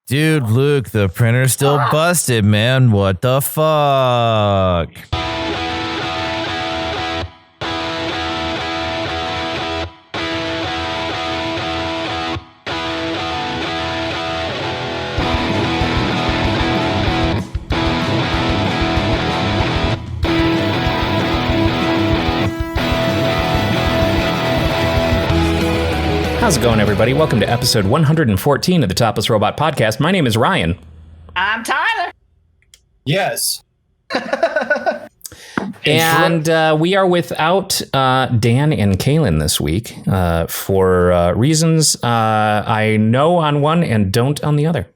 Dude, Luke, the printer's still busted, man. What the fuck? How's it going, everybody? Welcome to episode 114 of the Topless Robot podcast. My name is Ryan. I'm Tyler. Yes. And we are without Dan and Kaylin this week for reasons I know on one and don't on the other.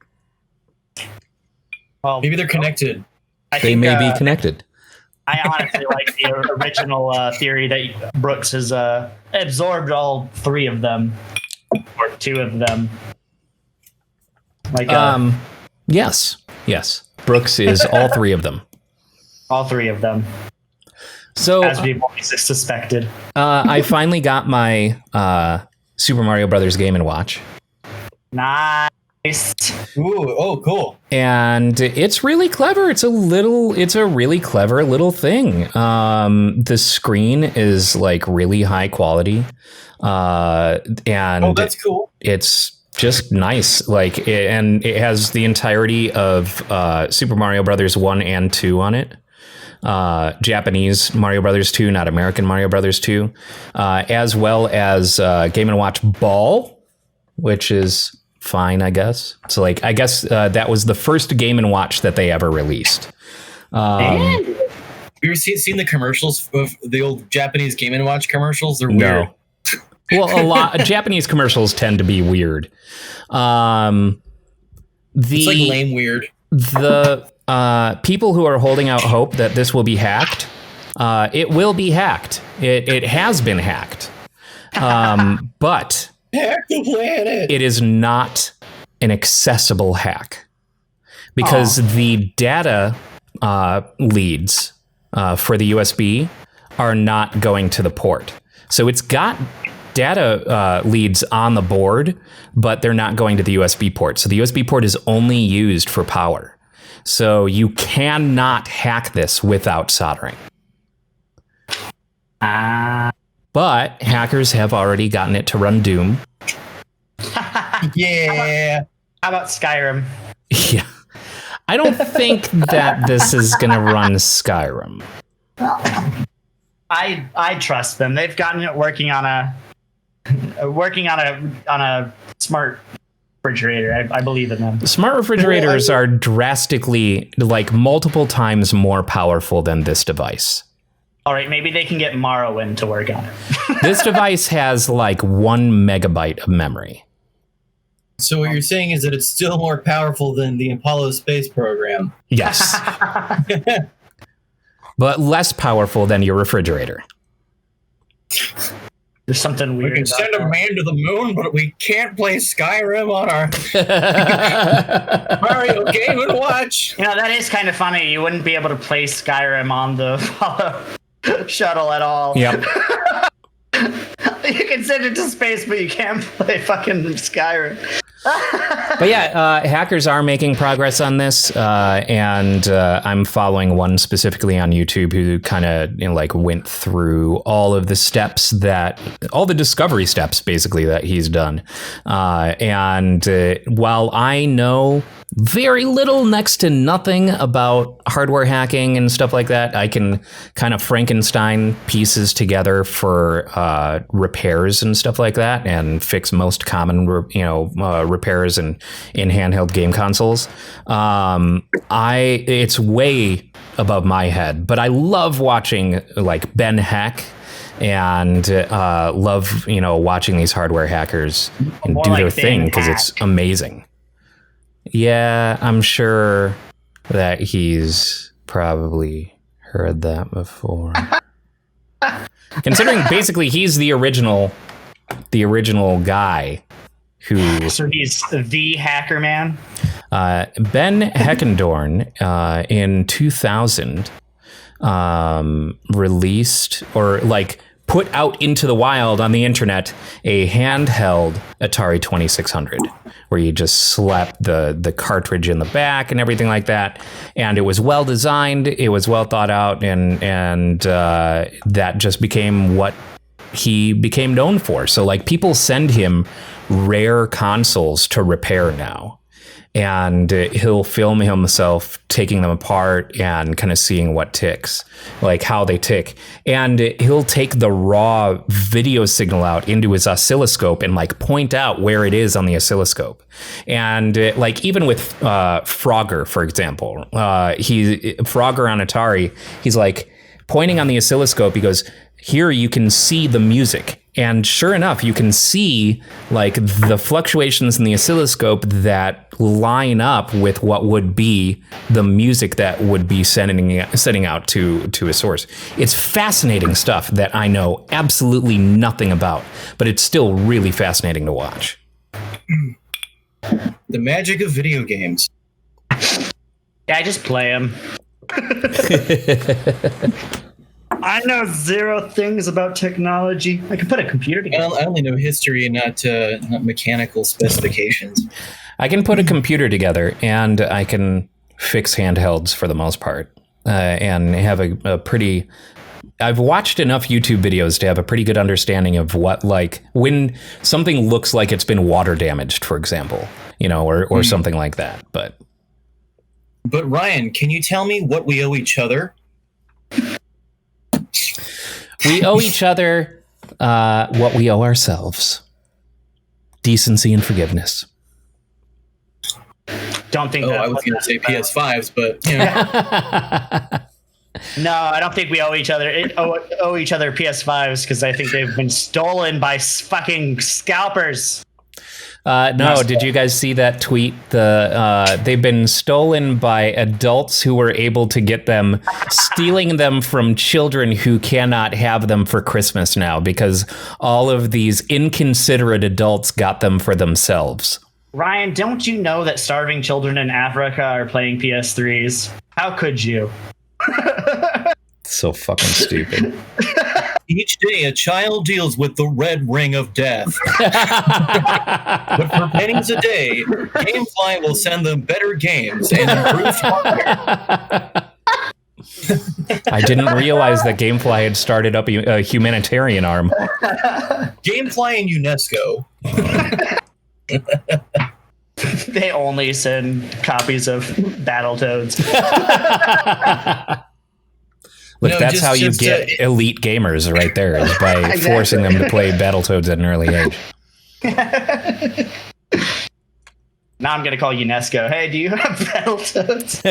Well, maybe they're connected. They may be connected. I honestly like the original theory that Brooks has absorbed all three of them, or two of them. Yes. Brooks is all three of them. All three of them. So, as we've always suspected. I finally got my Super Mario Brothers Game & Watch. Nice. Ooh, oh, cool. And it's really clever. It's a really clever little thing. The screen is like really high quality. And that's cool. It's just nice. And it has the entirety of Super Mario Brothers 1 and 2 on it. Japanese Mario Brothers 2, not American Mario Brothers 2, as well as Game & Watch Ball, which is fine, I guess. So, I guess that was the first Game & Watch that they ever released. Have you ever seen the commercials of the old Japanese Game & Watch commercials? They're weird. No. Well, a lot of Japanese commercials tend to be weird. It's like lame weird. The people who are holding out hope that this will be hacked, it will be hacked. It has been hacked. But Hack the planet. It is not an accessible hack because the data leads for the USB are not going to the port. So it's got data leads on the board, but they're not going to the USB port. So the USB port is only used for power. So you cannot hack this without soldering. But hackers have already gotten it to run Doom. Yeah. How about Skyrim? Yeah. I don't think that this is going to run Skyrim. I trust them. They've gotten it working on a smart refrigerator. I believe in them. Smart refrigerators are drastically, multiple times more powerful than this device. All right, maybe they can get Morrowind to work on it. This device has 1 megabyte of memory. So what you're saying is that it's still more powerful than the Apollo space program. Yes. But less powerful than your refrigerator. There's something weird. We can send a man to the moon, but we can't play Skyrim on our Mario Game & Watch. You know, that is kind of funny. You wouldn't be able to play Skyrim on the Apollo shuttle at all. Yep. You can send it to space, but you can't play fucking Skyrim. But yeah, hackers are making progress on this, and I'm following one specifically on YouTube who kind of went through all of the steps all the discovery steps basically that he's done. And while I know very little, next to nothing about hardware hacking and stuff like that, I can kind of Frankenstein pieces together for repairs and stuff like that, and fix most common repairs in handheld game consoles. It's way above my head, but I love watching Ben Heck and love watching these hardware hackers and do their thing because it's amazing. Yeah, I'm sure that he's probably heard that before. Considering basically he's the original guy who. So he's the hacker man. Ben Heckendorn in 2000 released or put out into the wild on the internet a handheld Atari 2600, where you just slap the cartridge in the back and everything like that. And it was well designed, it was well thought out, and that just became what he became known for. So like people send him rare consoles to repair now. And he'll film himself taking them apart and kind of seeing what ticks, like how they tick. And he'll take the raw video signal out into his oscilloscope and like point out where it is on the oscilloscope. And like even with Frogger, for example, Frogger on Atari, he's like pointing on the oscilloscope. He goes, here you can see the music. And sure enough, you can see like the fluctuations in the oscilloscope that line up with what would be the music that would be sending out to a source. It's fascinating stuff that I know absolutely nothing about, but it's still really fascinating to watch. The magic of video games. Yeah, I just play them. I know zero things about technology. I can put a computer together. I only know history and not mechanical specifications. I can put a computer together and I can fix handhelds for the most part, and have a pretty. I've watched enough YouTube videos to have a pretty good understanding of what, like, when something looks like it's been water damaged, for example, or something like that. But Ryan, can you tell me what we owe each other? We owe each other what we owe ourselves: decency and forgiveness. Don't think. I was going to say PS5s, but No, I don't think we owe each other PS5s because I think they've been stolen by fucking scalpers. No, did you guys see that tweet? They've been stolen by adults who were able to get them, stealing them from children who cannot have them for Christmas now because all of these inconsiderate adults got them for themselves. Ryan, don't you know that starving children in Africa are playing PS3s? How could you? So fucking stupid. Each day, a child deals with the red ring of death. But for pennies a day, GameFly will send them better games and improved hardware. I didn't realize that GameFly had started up a humanitarian arm. GameFly and UNESCO. They only send copies of Battletoads. Look, that's how you get elite gamers right there, is by forcing them to play Battletoads at an early age. Now I'm going to call UNESCO. Hey, do you have Battletoads?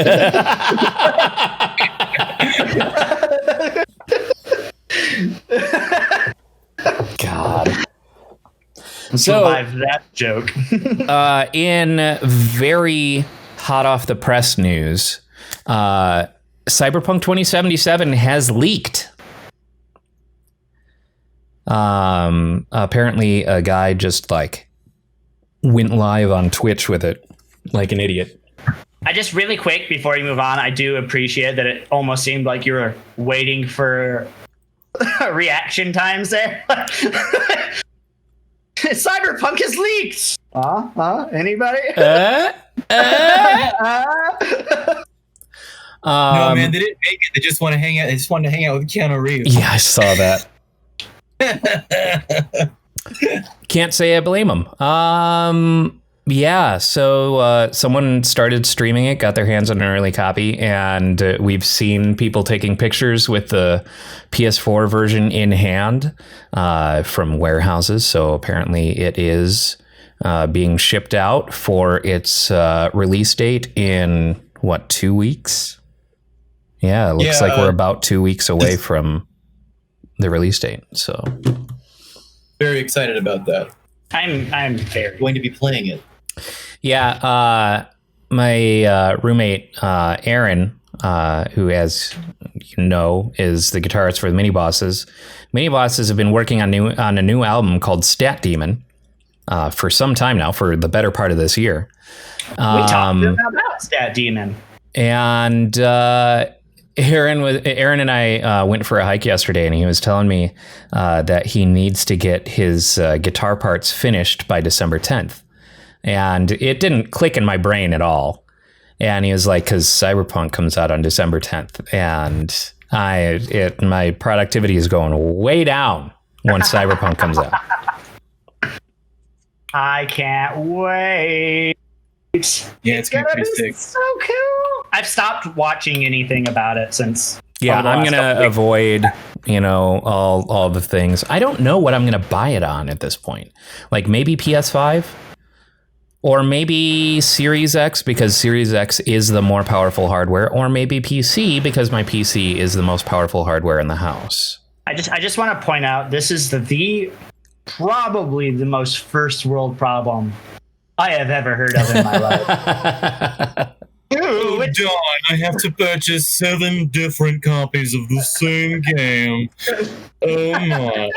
God. So, survive that joke. in very hot off the press news, Cyberpunk 2077 has leaked. Apparently a guy just like went live on Twitch with it like an idiot. I just really quick before you move on, I do appreciate that it almost seemed like you were waiting for reaction times there. Cyberpunk is leaked. Anybody? No, man, they didn't make it. They just want to hang out. They just wanted to hang out with Keanu Reeves. Yeah, I saw that. Can't say I blame them. Yeah, so someone started streaming it, got their hands on an early copy, and we've seen people taking pictures with the PS4 version in hand from warehouses. So apparently it is being shipped out for its release date in, 2 weeks? Yeah, it looks like we're about 2 weeks away from the release date. So very excited about that. I'm very going to be playing it. Yeah, my roommate Aaron, who, as you know, is the guitarist for the Mini Bosses. Mini Bosses have been working on a new album called Stat Demon for some time now, for the better part of this year. We talked about Stat Demon. And Aaron and I went for a hike yesterday, and he was telling me that he needs to get his guitar parts finished by December 10th. And it didn't click in my brain at all. And he was like, because Cyberpunk comes out on December 10th, and my productivity is going way down once Cyberpunk comes out. I can't wait. Yeah, it's gonna be sick. So cool. I've stopped watching anything about it since. Yeah, I'm gonna avoid, all the things. I don't know what I'm gonna buy it on at this point. Like maybe PS5, or maybe Series X because Series X is the more powerful hardware, or maybe PC because my PC is the most powerful hardware in the house. I just want to point out this is probably the most first world problem I have ever heard of in my life. Oh, Dawn, I have to purchase 7 different copies of the same game. Oh my.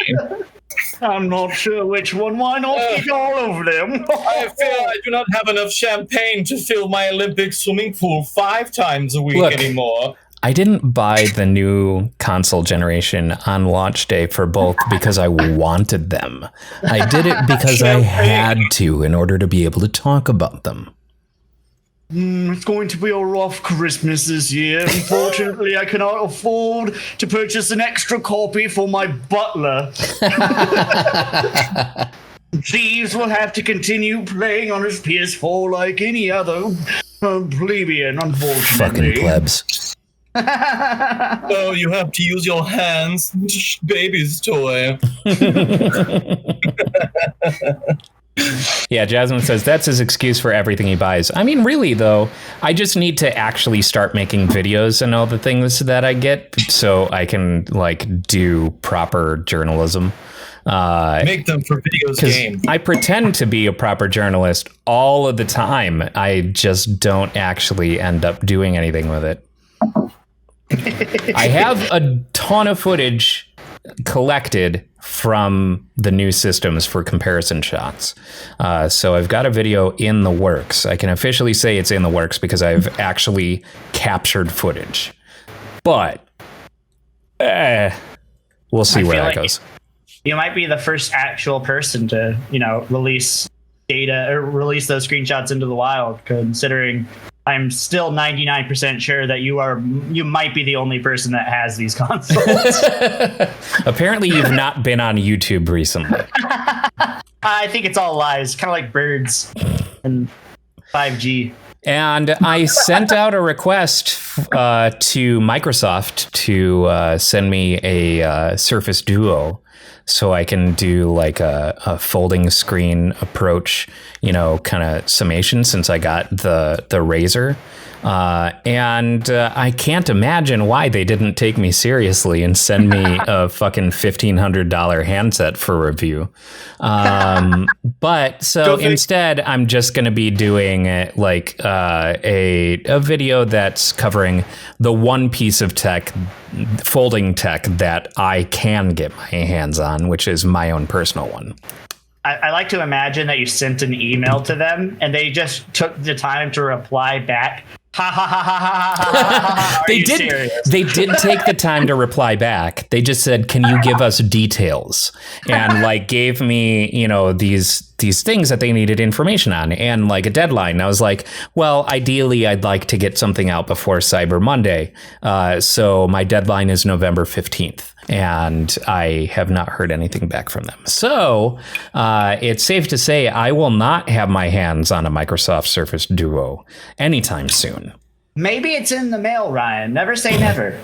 I'm not sure which one. Why not get all over them? I fear I do not have enough champagne to fill my Olympic swimming pool 5 times a week anymore. I didn't buy the new console generation on launch day for both because I wanted them. I did it because I had to in order to be able to talk about them. It's going to be a rough Christmas this year. Unfortunately, I cannot afford to purchase an extra copy for my butler. Jeeves will have to continue playing on his PS4 like any other plebeian, unfortunately. Fucking plebs. Oh, you have to use your hands. Baby's toy. Yeah, Jasmine says that's his excuse for everything he buys. I mean, really, though, I just need to actually start making videos and all the things that I get so I can, do proper journalism. Make them for videos game. I pretend to be a proper journalist all of the time. I just don't actually end up doing anything with it. I have a ton of footage collected from the new systems for comparison shots. So I've got a video in the works. I can officially say it's in the works because I've actually captured footage. But we'll see where that goes. You might be the first actual person to, release data or release those screenshots into the wild, considering I'm still 99% sure that you might be the only person that has these consoles. Apparently you've not been on YouTube recently. I think it's all lies, kind of like birds and 5G. And I sent out a request to Microsoft to send me a Surface Duo so I can do a folding screen approach, kind of summation since I got the Razer. And I can't imagine why they didn't take me seriously and send me a fucking $1,500 handset for review. But so instead, I'm just going to be doing a video that's covering the one piece of tech, folding tech that I can get my hands on, which is my own personal one. I like to imagine that you sent an email to them and they just took the time to reply back. Ha ha ha ha ha ha. They did take the time to reply back. They just said, "Can you give us details?" And gave me, these things that they needed information on and a deadline. And I was like, well, ideally, I'd like to get something out before Cyber Monday. So my deadline is November 15th. And I have not heard anything back from them. So it's safe to say I will not have my hands on a Microsoft Surface Duo anytime soon. Maybe it's in the mail, Ryan. Never say never.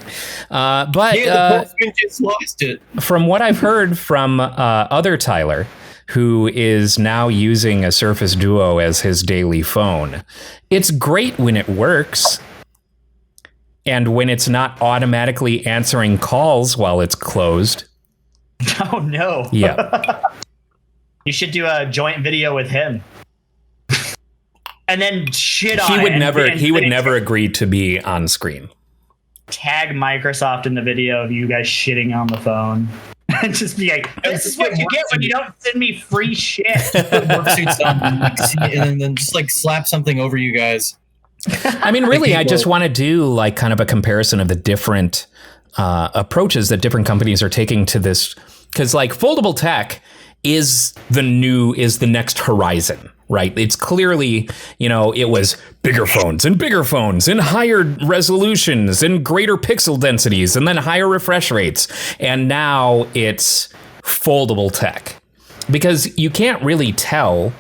But the postman just lost it. From what I've heard from other Tyler, who is now using a Surface Duo as his daily phone, it's great when it works. And when it's not automatically answering calls while it's closed. Oh, no. Yeah. You should do a joint video with him. And then shit on He would never agree to be on screen. Tag Microsoft in the video of you guys shitting on the phone. And just be like, this is what you get when you don't send me free shit. Put work suits on and then just slap something over you guys. I mean, really, I just want to do like kind of a comparison of the different approaches that different companies are taking to this, because like foldable tech is the next horizon, right? It's clearly, it was bigger phones and higher resolutions and greater pixel densities and then higher refresh rates. And now it's foldable tech, because you can't really tell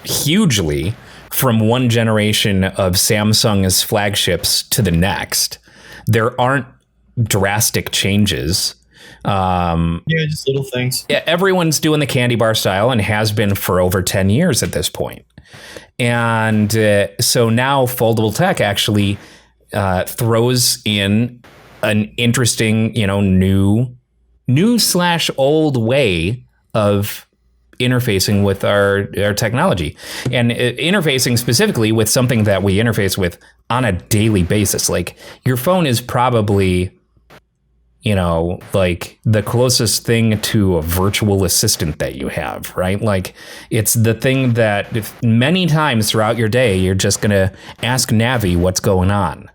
hugely from one generation of Samsung's flagships to the next. There aren't drastic changes. Just little things. Everyone's doing the candy bar style and has been for over 10 years at this point. And so now foldable tech actually throws in an interesting, new/old way of interfacing with our technology, and interfacing specifically with something that we interface with on a daily basis. Like your phone is probably, like the closest thing to a virtual assistant that you have, right? Like it's the thing that many times throughout your day, you're just going to ask Navi what's going on.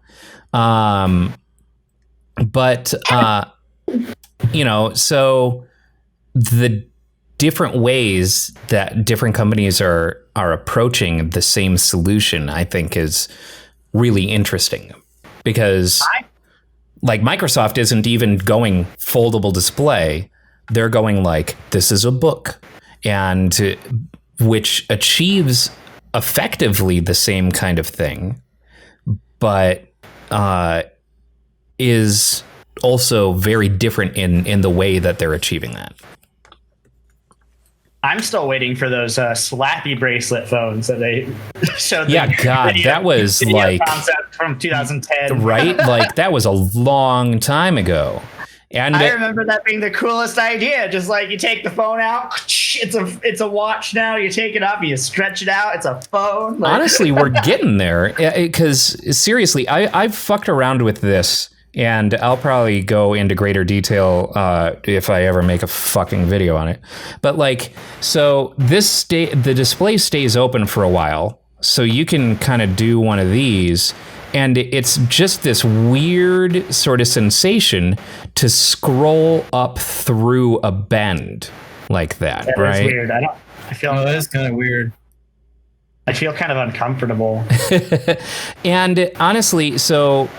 So the different ways that different companies are approaching the same solution, I think, is really interesting, because like Microsoft isn't even going foldable display. They're going like, this is a book, and which achieves effectively the same kind of thing, but is also very different in the way that they're achieving that. I'm still waiting for those slappy bracelet phones that they showed. Yeah, God, that was like concept from 2010, right? Like that was a long time ago. And I remember that being the coolest idea. Just like you take the phone out, it's a watch now. You take it up, you stretch it out, it's a phone. Like, honestly, we're getting there, because seriously, I've fucked around with this. And I'll probably go into greater detail if I ever make a fucking video on it. But like, so the display stays open for a while, so you can kind of do one of these, and it's just this weird sort of sensation to scroll up through a bend like that, right? That's weird. I feel that is kind of weird. I feel kind of uncomfortable. And honestly, so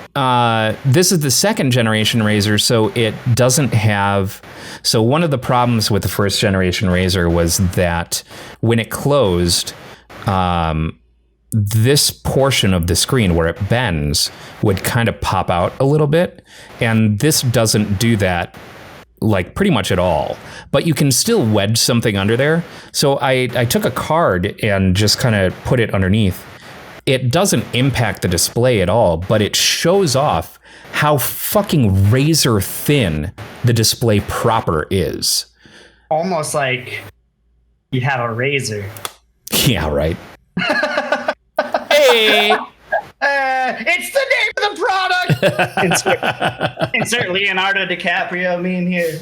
this is the second generation Razr, so it doesn't have... So one of the problems with the first generation Razr was that when it closed, this portion of the screen where it bends would kind of pop out a little bit. And this doesn't do that like pretty much at all, but you can still wedge something under there. So I took a card and just kind of put it underneath. It doesn't impact the display at all, but it shows off how fucking razor thin the display proper is. Almost like you have a razor. Yeah, right. Hey! It's the name of the product. Insert Leonardo DiCaprio meme here.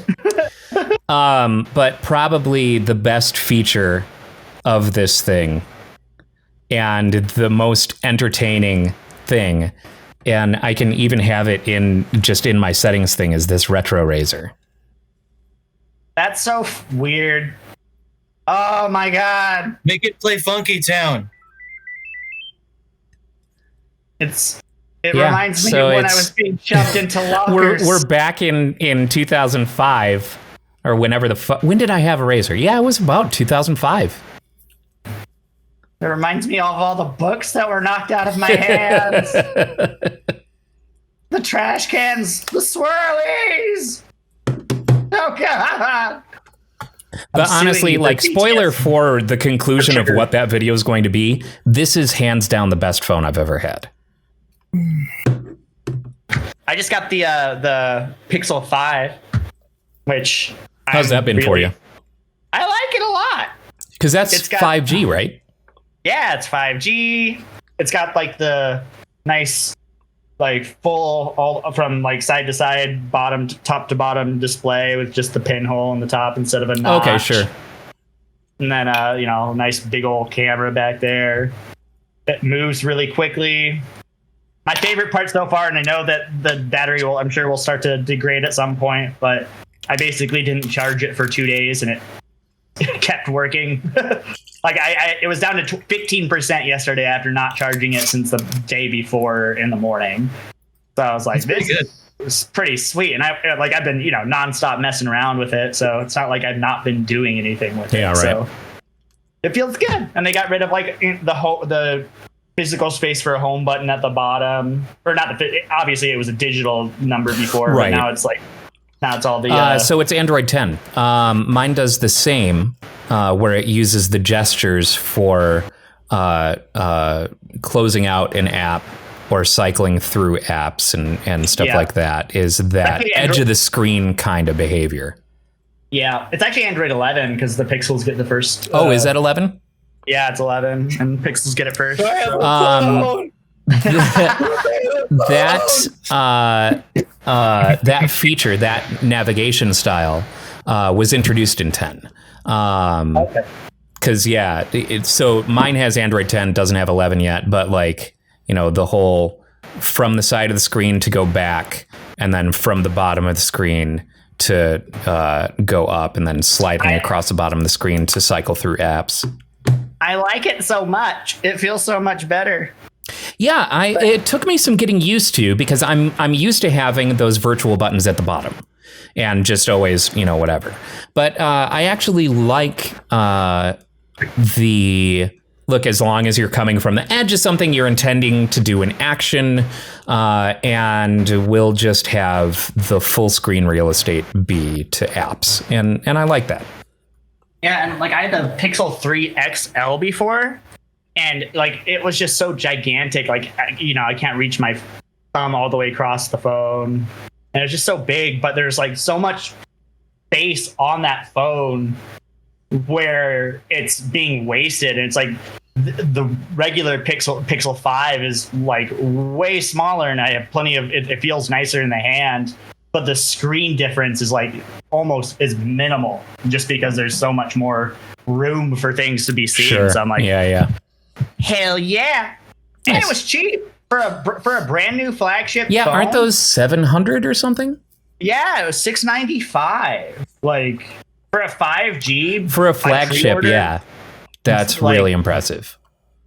But probably the best feature of this thing, and the most entertaining thing, and I can even have it in my settings thing, is this retro razor. That's so weird. Oh my God. Make it play Funky Town. It reminds me of when I was being shoved into lockers. We're back in 2005, or whenever when did I have a Razr? Yeah, it was about 2005. It reminds me of all the books that were knocked out of my hands. The trash cans, the swirlies. Oh God. But honestly, like, spoiler for the conclusion of what that video is going to be, this is hands down the best phone I've ever had. I just got the Pixel 5, which... How's that been for you? I like it a lot. Because that's 5G, right? Yeah, it's 5G. It's got like the nice, like full, all from like side to side, top to bottom display with just the pinhole in the top instead of a notch. Okay, sure. And then nice big old camera back there. It moves really quickly. my favorite part so far, and I know that the battery I'm sure will start to degrade at some point, but I basically didn't charge it for 2 days and it kept working. Like it was down to 15% yesterday after not charging it since the day before in the morning. So I was like, this is pretty sweet. And I've been, nonstop messing around with it. So it's not like I've not been doing anything with it. Yeah, right. So it feels good. And they got rid of the physical space for a home button at the bottom, or not obviously it was a digital number before, right. But now it's all the so it's Android 10. Mine does the same, where it uses the gestures for closing out an app or cycling through apps and stuff like that. Is that edge of the screen kind of behavior? Yeah, it's actually Android 11 because the Pixels get the first. Is that 11? Yeah, it's 11, and Pixels get it first. That feature, that navigation style, was introduced in 10. Okay. Because so mine has Android 10, doesn't have 11 yet, but the whole from the side of the screen to go back, and then from the bottom of the screen to go up, and then sliding across the bottom of the screen to cycle through apps. I like it so much. It feels so much better. Yeah, it took me some getting used to, because I'm used to having those virtual buttons at the bottom and just always, whatever. But I actually like the look, as long as you're coming from the edge of something, you're intending to do an action, and we'll just have the full screen real estate be to apps. And I like that. Yeah, and I had the Pixel 3 XL before, and it was just so gigantic. I can't reach my thumb all the way across the phone, and it's just so big. But there's so much space on that phone where it's being wasted, and it's the regular Pixel 5 is way smaller, and I have plenty of it feels nicer in the hand. But the screen difference is almost is minimal, just because there's so much more room for things to be seen. Sure. So I'm hell yeah! Nice. And it was cheap for a brand new flagship. Yeah, phone. aren't those 700 or something? Yeah, it was $695. For a 5G for a flagship. Yeah, that's really impressive.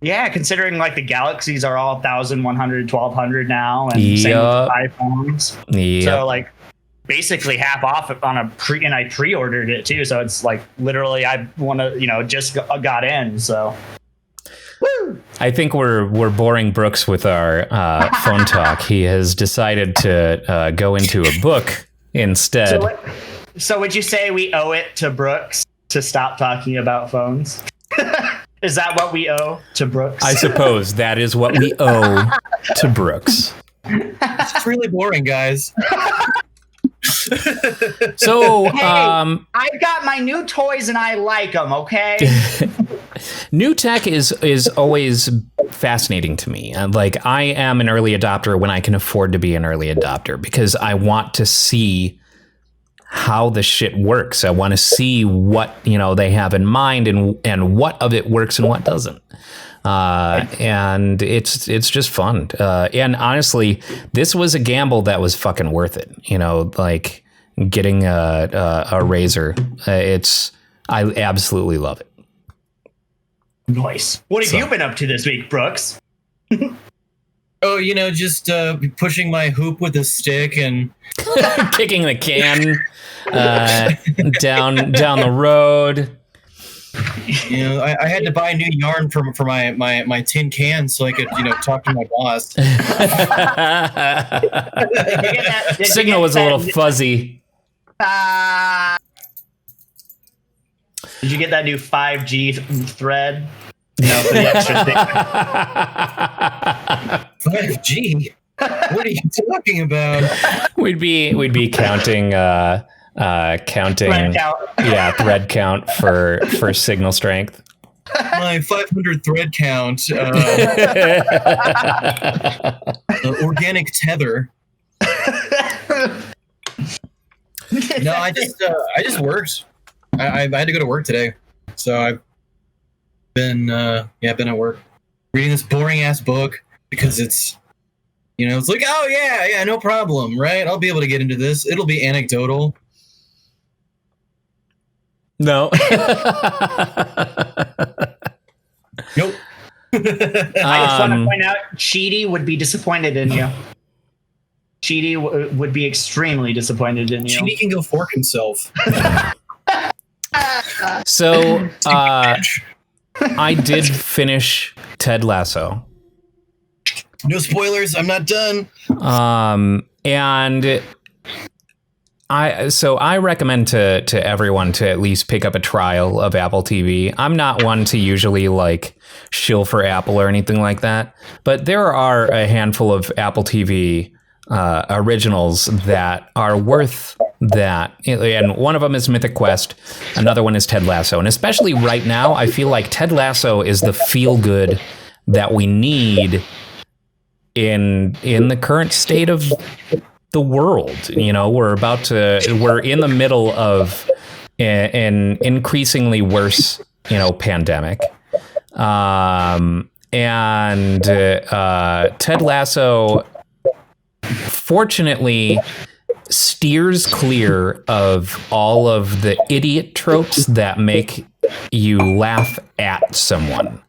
Yeah, considering the Galaxies are all 1,100, 1,200 now, and same with iPhones. Yep. So basically half off on and I pre-ordered it too. So it's literally I want to just got in. So, woo! I think we're boring Brooks with our phone talk. He has decided to go into a book instead. So would you say we owe it to Brooks to stop talking about phones? Is that what we owe to Brooks? I suppose that is what we owe to Brooks. It's really boring, guys. So, hey, I've got my new toys and I like them, okay? New tech is always fascinating to me. I am an early adopter when I can afford to be an early adopter, because I want to see how the shit works. I want to see what they have in mind and what of it works and what doesn't. And it's just fun. And honestly, this was a gamble that was fucking worth it. Getting a Razor. I absolutely love it. Nice. What have you been up to this week, Brooks? Oh, just pushing my hoop with a stick and kicking the can down the road. I had to buy new yarn for my tin can so I could talk to my boss. Signal was a little fuzzy. Did you get that new 5G thread? No, for the extra thing. 5G? What are you talking about? We'd be counting thread count for signal strength. My 500 thread count. Organic tether. No, I just worked. I had to go to work today, so I've been at work reading this boring ass book because it's It's like, oh yeah, no problem, right? I'll be able to get into this. It'll be anecdotal. No. Nope. I just want to point out, Cheaty would be disappointed in you. Cheaty would be extremely disappointed in you. Cheaty can go fork himself. So, I did finish Ted Lasso. No spoilers. I'm not done. And I recommend to everyone to at least pick up a trial of Apple TV. I'm not one to usually like shill for Apple or anything like that, but there are a handful of Apple TV originals that are worth that. And one of them is Mythic Quest. Another one is Ted Lasso. And especially right now, I feel like Ted Lasso is the feel good that we need in the current state of the world. We're in the middle of an increasingly worse, pandemic. And Ted Lasso, fortunately, steers clear of all of the idiot tropes that make you laugh at someone.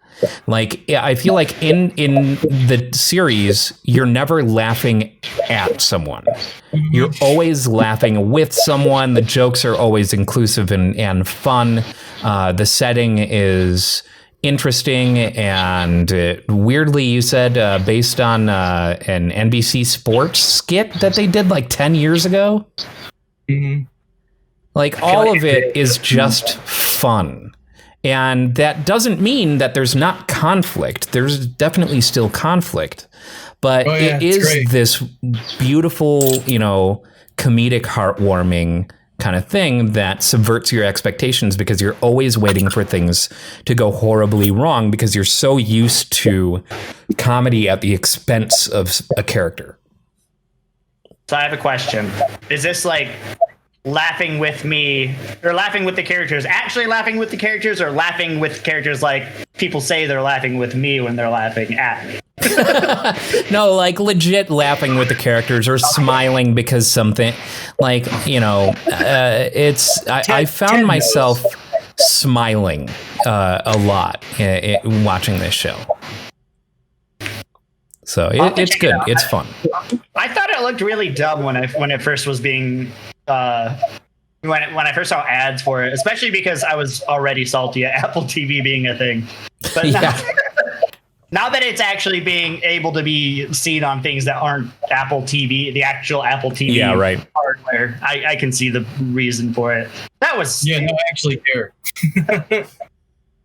Like, I feel like in the series, you're never laughing at someone. You're always laughing with someone. The jokes are always inclusive and fun. The setting is interesting, and weirdly, you said based on an NBC Sports skit that they did like 10 years ago. Mm-hmm. Like, all of it is just fun. And that doesn't mean that there's not conflict. There's definitely still conflict. But it is great. This beautiful, comedic, heartwarming kind of thing that subverts your expectations, because you're always waiting for things to go horribly wrong because you're so used to comedy at the expense of a character. So I have a question. Is this like laughing with me, or laughing with the characters, actually laughing with the characters, or laughing with characters like people say they're laughing with me when they're laughing at me? No, like legit laughing with the characters, or smiling because something like, I found myself smiling a lot watching this show. So it's good. It's fun. I thought it looked really dumb when it first was being when I first saw ads for it, especially because I was already salty at Apple TV being a thing. But now that it's actually being able to be seen on things that aren't Apple TV, the actual Apple TV hardware, I can see the reason for it. That was no, I actually care.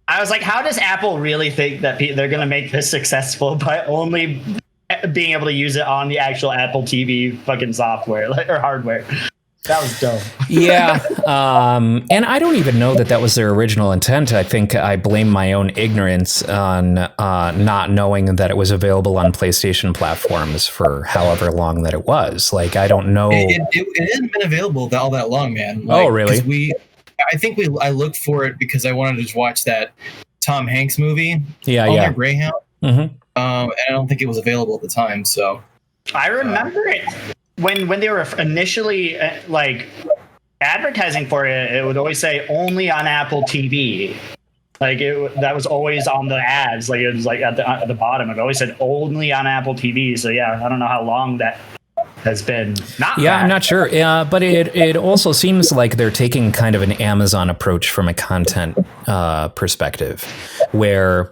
I was like, how does Apple really think that they're going to make this successful by only being able to use it on the actual Apple TV fucking software or hardware? That was dumb. Yeah. And I don't even know that was their original intent. I think I blame my own ignorance on not knowing that it was available on PlayStation platforms for however long that it was. Like, I don't know. It hasn't been available all that long, man. Like, oh, really? I looked for it because I wanted to just watch that Tom Hanks movie. Yeah. Greyhound. Mm-hmm. And I don't think it was available at the time. So I remember it. When they were initially like advertising for it, it would always say only on Apple TV. Like that was always on the ads. Like it was like at the bottom. It always said only on Apple TV. So yeah, I don't know how long that has been. I'm not sure. But it also seems like they're taking kind of an Amazon approach from a content perspective, where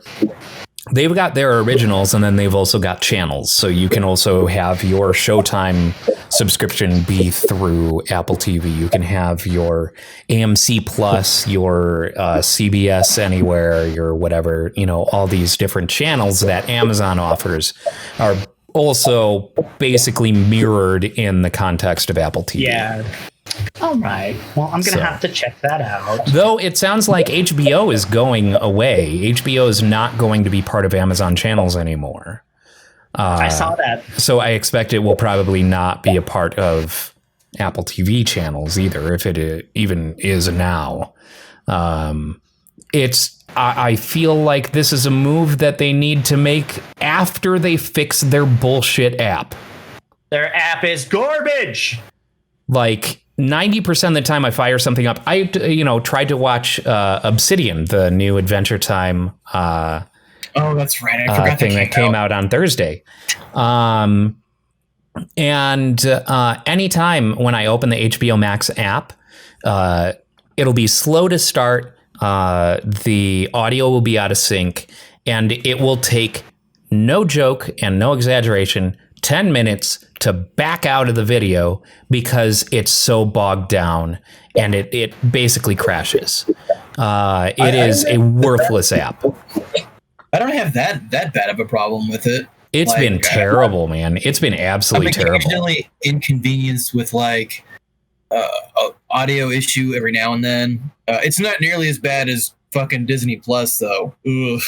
they've got their originals and then they've also got channels. So you can also have your Showtime subscription be through Apple TV. You can have your AMC Plus, your CBS Anywhere, your whatever, all these different channels that Amazon offers are also basically mirrored in the context of Apple TV. Yeah. All right. Well, I'm going to have to check that out. Though it sounds like HBO is going away. HBO is not going to be part of Amazon channels anymore. I saw that. So I expect it will probably not be a part of Apple TV channels either, if it even is now. It's I feel like this is a move that they need to make after they fix their bullshit app. Their app is garbage. Like 90% of the time I fire something up, I tried to watch Obsidian, the new Adventure Time oh, that's right. I forgot thing that came out on Thursday. And anytime when I open the HBO Max app, it'll be slow to start. The audio will be out of sync, and it will take, no joke and no exaggeration, 10 minutes to back out of the video because it's so bogged down and it basically crashes. It is a worthless app. I don't have that bad of a problem with it. It's been terrible, man. It's been absolutely terrible. I'm occasionally inconvenienced with like audio issue every now and then. It's not nearly as bad as fucking Disney Plus, though. Ugh.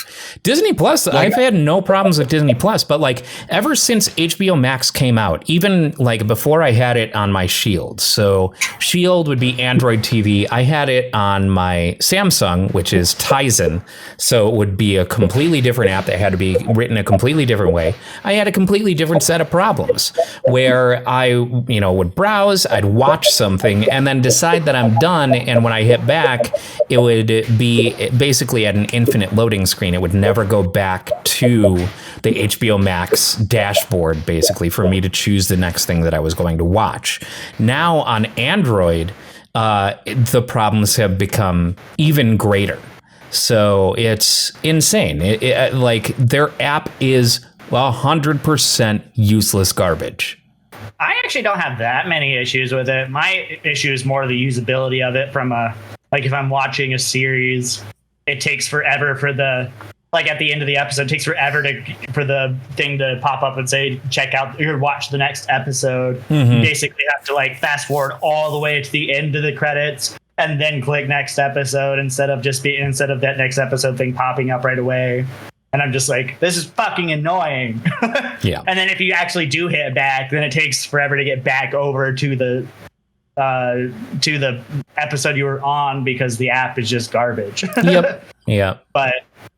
Disney Plus, I've had no problems with Disney Plus, but like ever since HBO Max came out, even like before I had it on my Shield. So Shield would be Android TV. I had it on my Samsung, which is Tizen. So it would be a completely different app that had to be written a completely different way. I had a completely different set of problems where I, would browse, I'd watch something and then decide that I'm done. And when I hit back, it would be basically at an infinite loading screen. It would never go back to the HBO Max dashboard, basically, for me to choose the next thing that I was going to watch. Now on Android, the problems have become even greater. So it's insane. Like their app is 100% useless garbage. I actually don't have that many issues with it. My issue is more the usability of it from if I'm watching a series, it takes forever for at the end of the episode, it takes forever for the thing to pop up and say, check out or watch the next episode. Mm-hmm. You basically have to fast forward all the way to the end of the credits and then click next episode instead of that next episode thing popping up right away. And I'm just like, this is fucking annoying. Yeah. And then if you actually do hit back, then it takes forever to get back over to the episode you were on because the app is just garbage. Yep. Yeah. But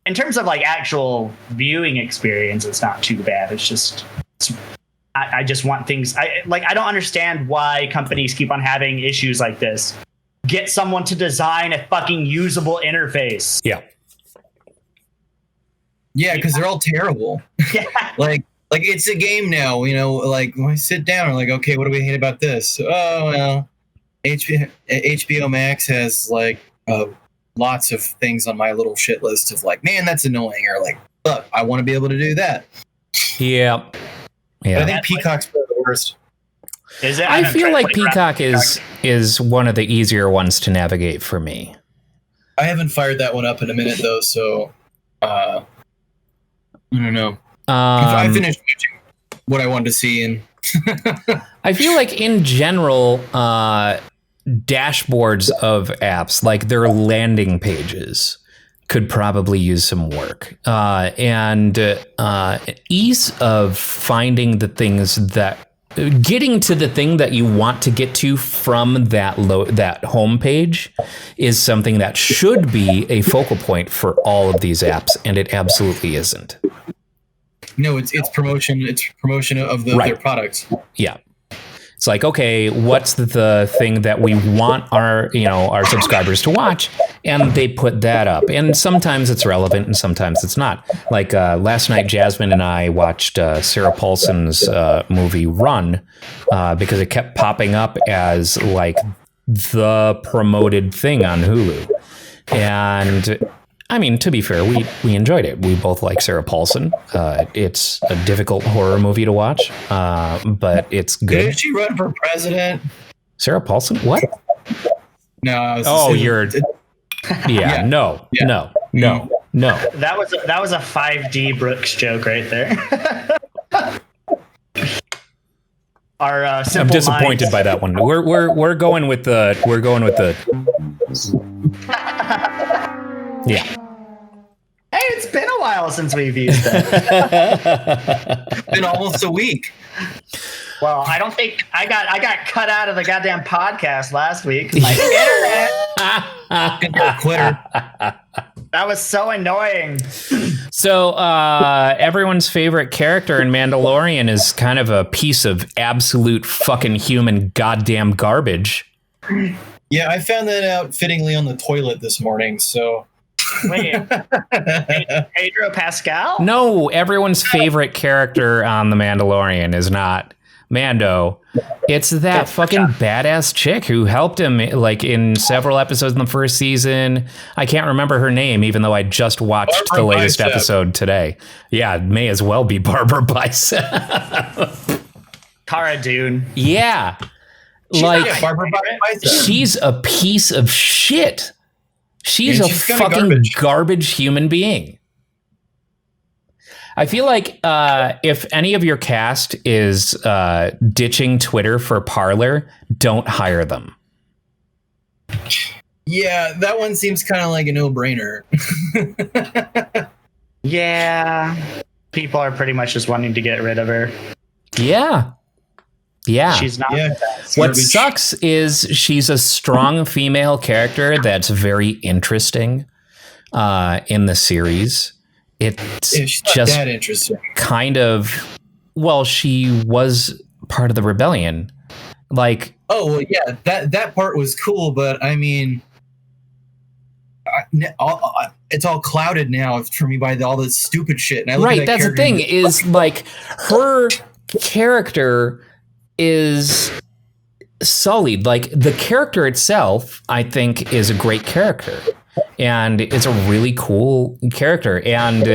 in terms of actual viewing experience, it's not too bad. It's just I just want things. I don't understand why companies keep on having issues like this. Get someone to design a fucking usable interface. Yeah. Yeah, because they're all terrible. Yeah. Like it's a game now, when I sit down, I'm like, okay, what do we hate about this? Oh, well, HBO Max has lots of things on my little shit list of man, that's annoying, or look, I want to be able to do that. Yeah. But I think Peacock's probably the worst. Is it? I feel like Peacock is one of the easier ones to navigate for me. I haven't fired that one up in a minute though, so I don't know. I finished watching what I wanted to see, and I feel like in general, dashboards of apps, like their landing pages, could probably use some work. And ease of finding the things that, getting to the thing that you want to get to from that home page is something that should be a focal point for all of these apps, and it absolutely isn't. No, it's promotion. It's promotion of their products. Yeah. It's like, okay, what's the thing that we want our subscribers to watch? And they put that up. And sometimes it's relevant and sometimes it's not. Like last night, Jasmine and I watched Sarah Paulson's movie Run because it kept popping up as the promoted thing on Hulu. And I mean, to be fair, we enjoyed it. We both like Sarah Paulson. It's a difficult horror movie to watch, but it's good. Did she run for president? Sarah Paulson? What? No. Yeah. No. That was a 5D Brooks joke right there. Our simple I'm disappointed minds. by that one. We're going with the. Yeah. Hey, it's been a while since we've used that. It's been almost a week. Well, I don't think I got cut out of the goddamn podcast last week. My internet. Quitter. That was so annoying. So everyone's favorite character in Mandalorian is kind of a piece of absolute fucking human goddamn garbage. Yeah, I found that out fittingly on the toilet this morning, so... Wait, Pedro Pascal? No, everyone's favorite character on The Mandalorian is not Mando. It's that fucking badass chick who helped him like in several episodes in the first season. I can't remember her name, even though I just watched Barbara the latest Bicep. episode today. Yeah, it may as well be Barbara Bicep. Cara Dune. Yeah. Yeah, Barbara Bicep. She's a piece of shit. She's And a she's kinda fucking garbage human being. I feel like if any of your cast is ditching Twitter for Parler, don't hire them. Yeah, that one seems kind of like a no-brainer. Yeah. People are pretty much just wanting to get rid of her. Yeah. Yeah. She's not Yeah. the best. What sucks is she's a strong female character that's very interesting in the series. It's Yeah, she's not just that interesting. kind of, well, she was part of the rebellion. Like, Oh, well, yeah, that part was cool, but I mean, it's all clouded now for me by all this stupid shit. And I look at right, that that's the character thing and- is like her character is sullied. Like the character itself, I think, is a great character. And it's a really cool character. And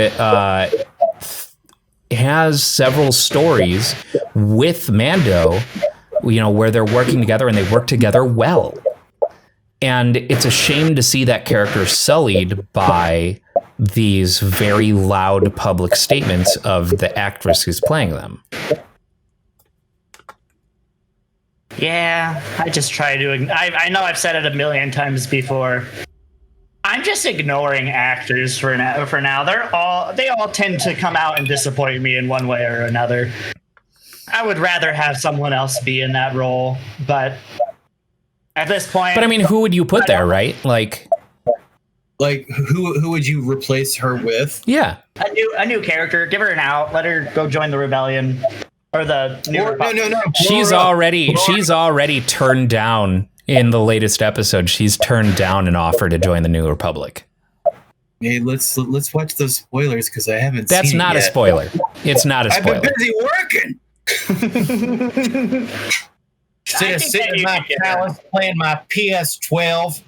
has several stories with Mando, you know, where they're working together and they work together well. And it's a shame to see that character sullied by these very loud public statements of the actress who's playing them. Yeah, I just try to. I know I've said it a million times before. I'm just ignoring actors for now. They all tend to come out and disappoint me in one way or another. I would rather have someone else be in that role, but at this point. But I mean, who would you put there, right? Like who would you replace her with? yeah. a new character. Give her an out. Let her go join the rebellion or the new Republic. No. She's already turned down in the latest episode. She's turned down an offer to join the New Republic. Hey, let's watch those spoilers because I haven't. That's seen not it a yet. spoiler. It's not a I've been spoiler. busy working. Instead of think sitting that in you my could get palace playing my PS12.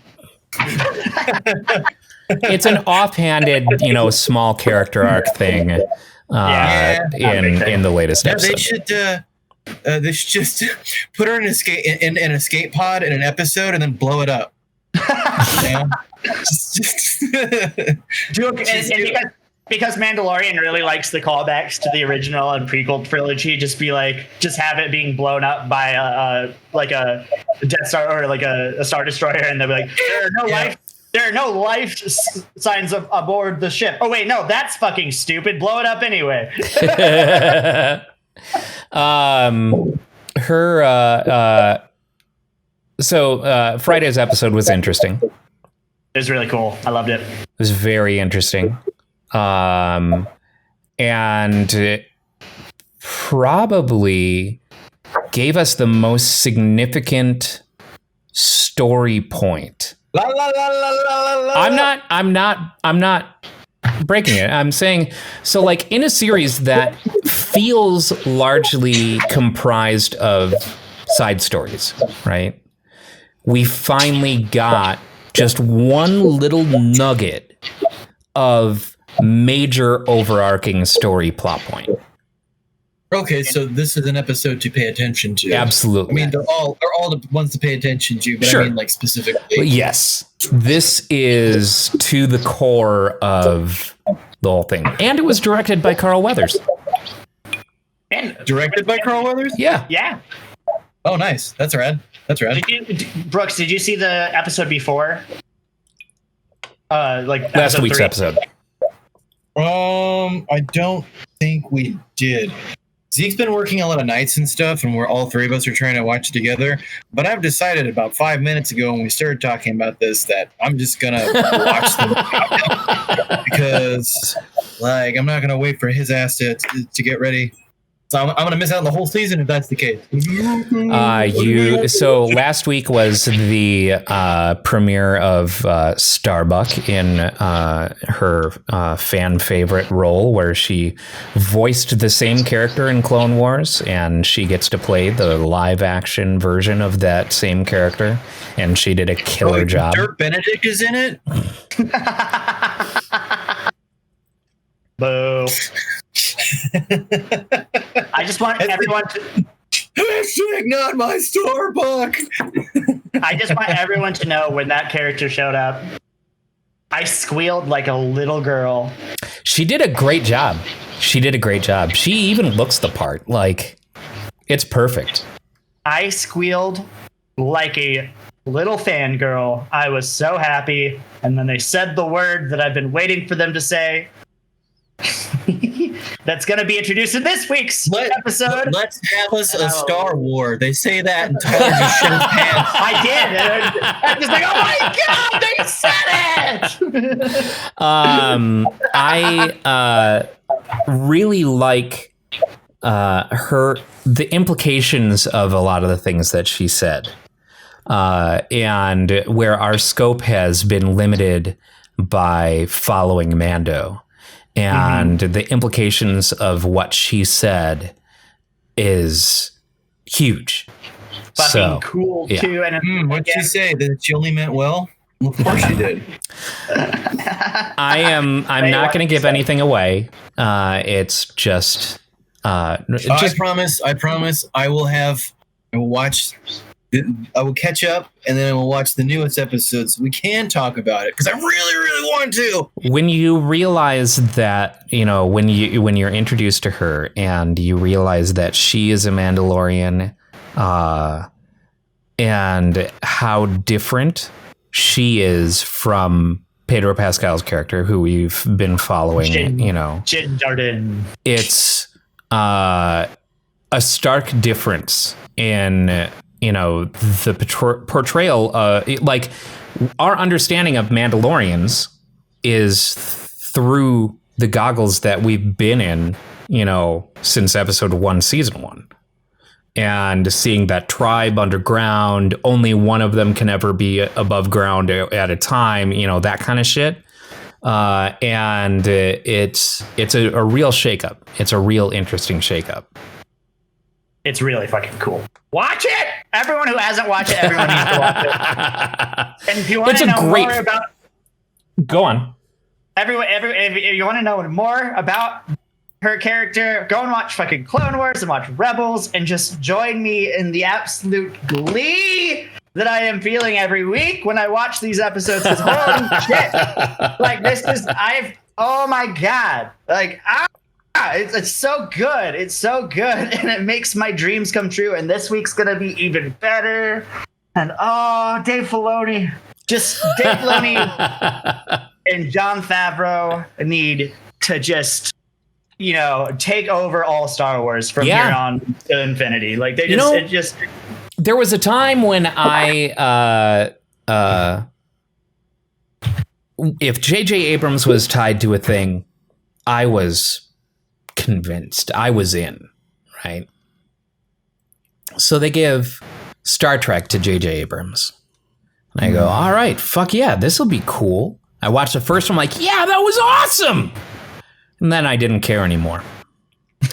It's an offhanded, you know, small character arc thing in the latest No, episode. they should just put her in an escape pod in an episode and then blow it up. Yeah. Because Mandalorian really likes the callbacks to the original and prequel trilogy, just have it being blown up by a Death Star or like a Star Destroyer, and they'll be like, there are no life signs aboard the ship. Oh wait, no, that's fucking stupid. Blow it up anyway. Friday's episode was interesting. It was really cool. I loved it. It was very interesting. And it probably gave us the most significant story point. I'm not breaking it. I'm saying, so like in a series that feels largely comprised of side stories, right? We finally got just one little nugget of major overarching story plot point. Okay, so this is an episode to pay attention to. Absolutely. I mean, they're all the ones to pay attention to, but Sure. I mean, like specifically. But yes, this is to the core of the whole thing. And it was directed by Carl Weathers. And Directed by Carl Weathers? Yeah. yeah. Oh, nice. That's rad. Brooks, did you see the episode before? Last episode week's 3? episode. I don't think we did. Zeke's been working a lot of nights and stuff, and we're all three of us are trying to watch it together. But I've decided about 5 minutes ago when we started talking about this that I'm just gonna watch the because, like, I'm not gonna wait for his ass to get ready. So I'm gonna miss out on the whole season if that's the case. So last week was the premiere of Starbuck in her fan favorite role, where she voiced the same character in Clone Wars, and she gets to play the live action version of that same character, and she did a killer job. Dirk Benedict is in it. Boo. I just want everyone to. Hashtag not my Starbuck. I just want everyone to know when that character showed up, I squealed like a little girl. She did a great job. She even looks the part. Like, it's perfect. I squealed like a little fangirl. I was so happy. And then they said the word that I've been waiting for them to say. That's going to be introduced in this week's episode. Let's have us a Star War. They say that and Tyler just shit his pants. I did. I'm just like, oh my God, they said it. I really like the implications of a lot of the things that she said, and where our scope has been limited by following Mando. And the implications of what she said is huge. Fucking cool, too. And what'd she say? That she only meant well? Of course she did. I'm not going to give anything away. It's just... I promise I will watch... I will catch up, and then I will watch the newest episodes so we can talk about it, because I really, really want to. When you realize that, when you're introduced to her and you realize that she is a Mandalorian, and how different she is from Pedro Pascal's character, who we've been following, Jin Djarin. It's a stark difference in... the portrayal, like our understanding of Mandalorians is through the goggles that we've been in, since episode 1, season 1. And seeing that tribe underground, only one of them can ever be above ground at a time, that kind of shit. And it's a real shakeup. It's a real interesting shakeup. It's really fucking cool. Watch it! Everyone who hasn't watched it, everyone needs to watch it. And if you want to know more about... Go on. If you want to know more about her character, go and watch fucking Clone Wars and watch Rebels and just join me in the absolute glee that I am feeling every week when I watch these episodes. Because holy shit. Like, oh my God. Like, it's so good. It's so good. And it makes my dreams come true. And this week's going to be even better. And Dave Filoni. Just Dave Filoni and Jon Favreau need to just, take over all Star Wars from here on to infinity. Like, they just, there was a time when if J.J. Abrams was tied to a thing, I was convinced. I was in, right? So they give Star Trek to J.J. Abrams. And I go, all right, fuck yeah, this will be cool. I watched the first one, like, yeah, that was awesome. And then I didn't care anymore.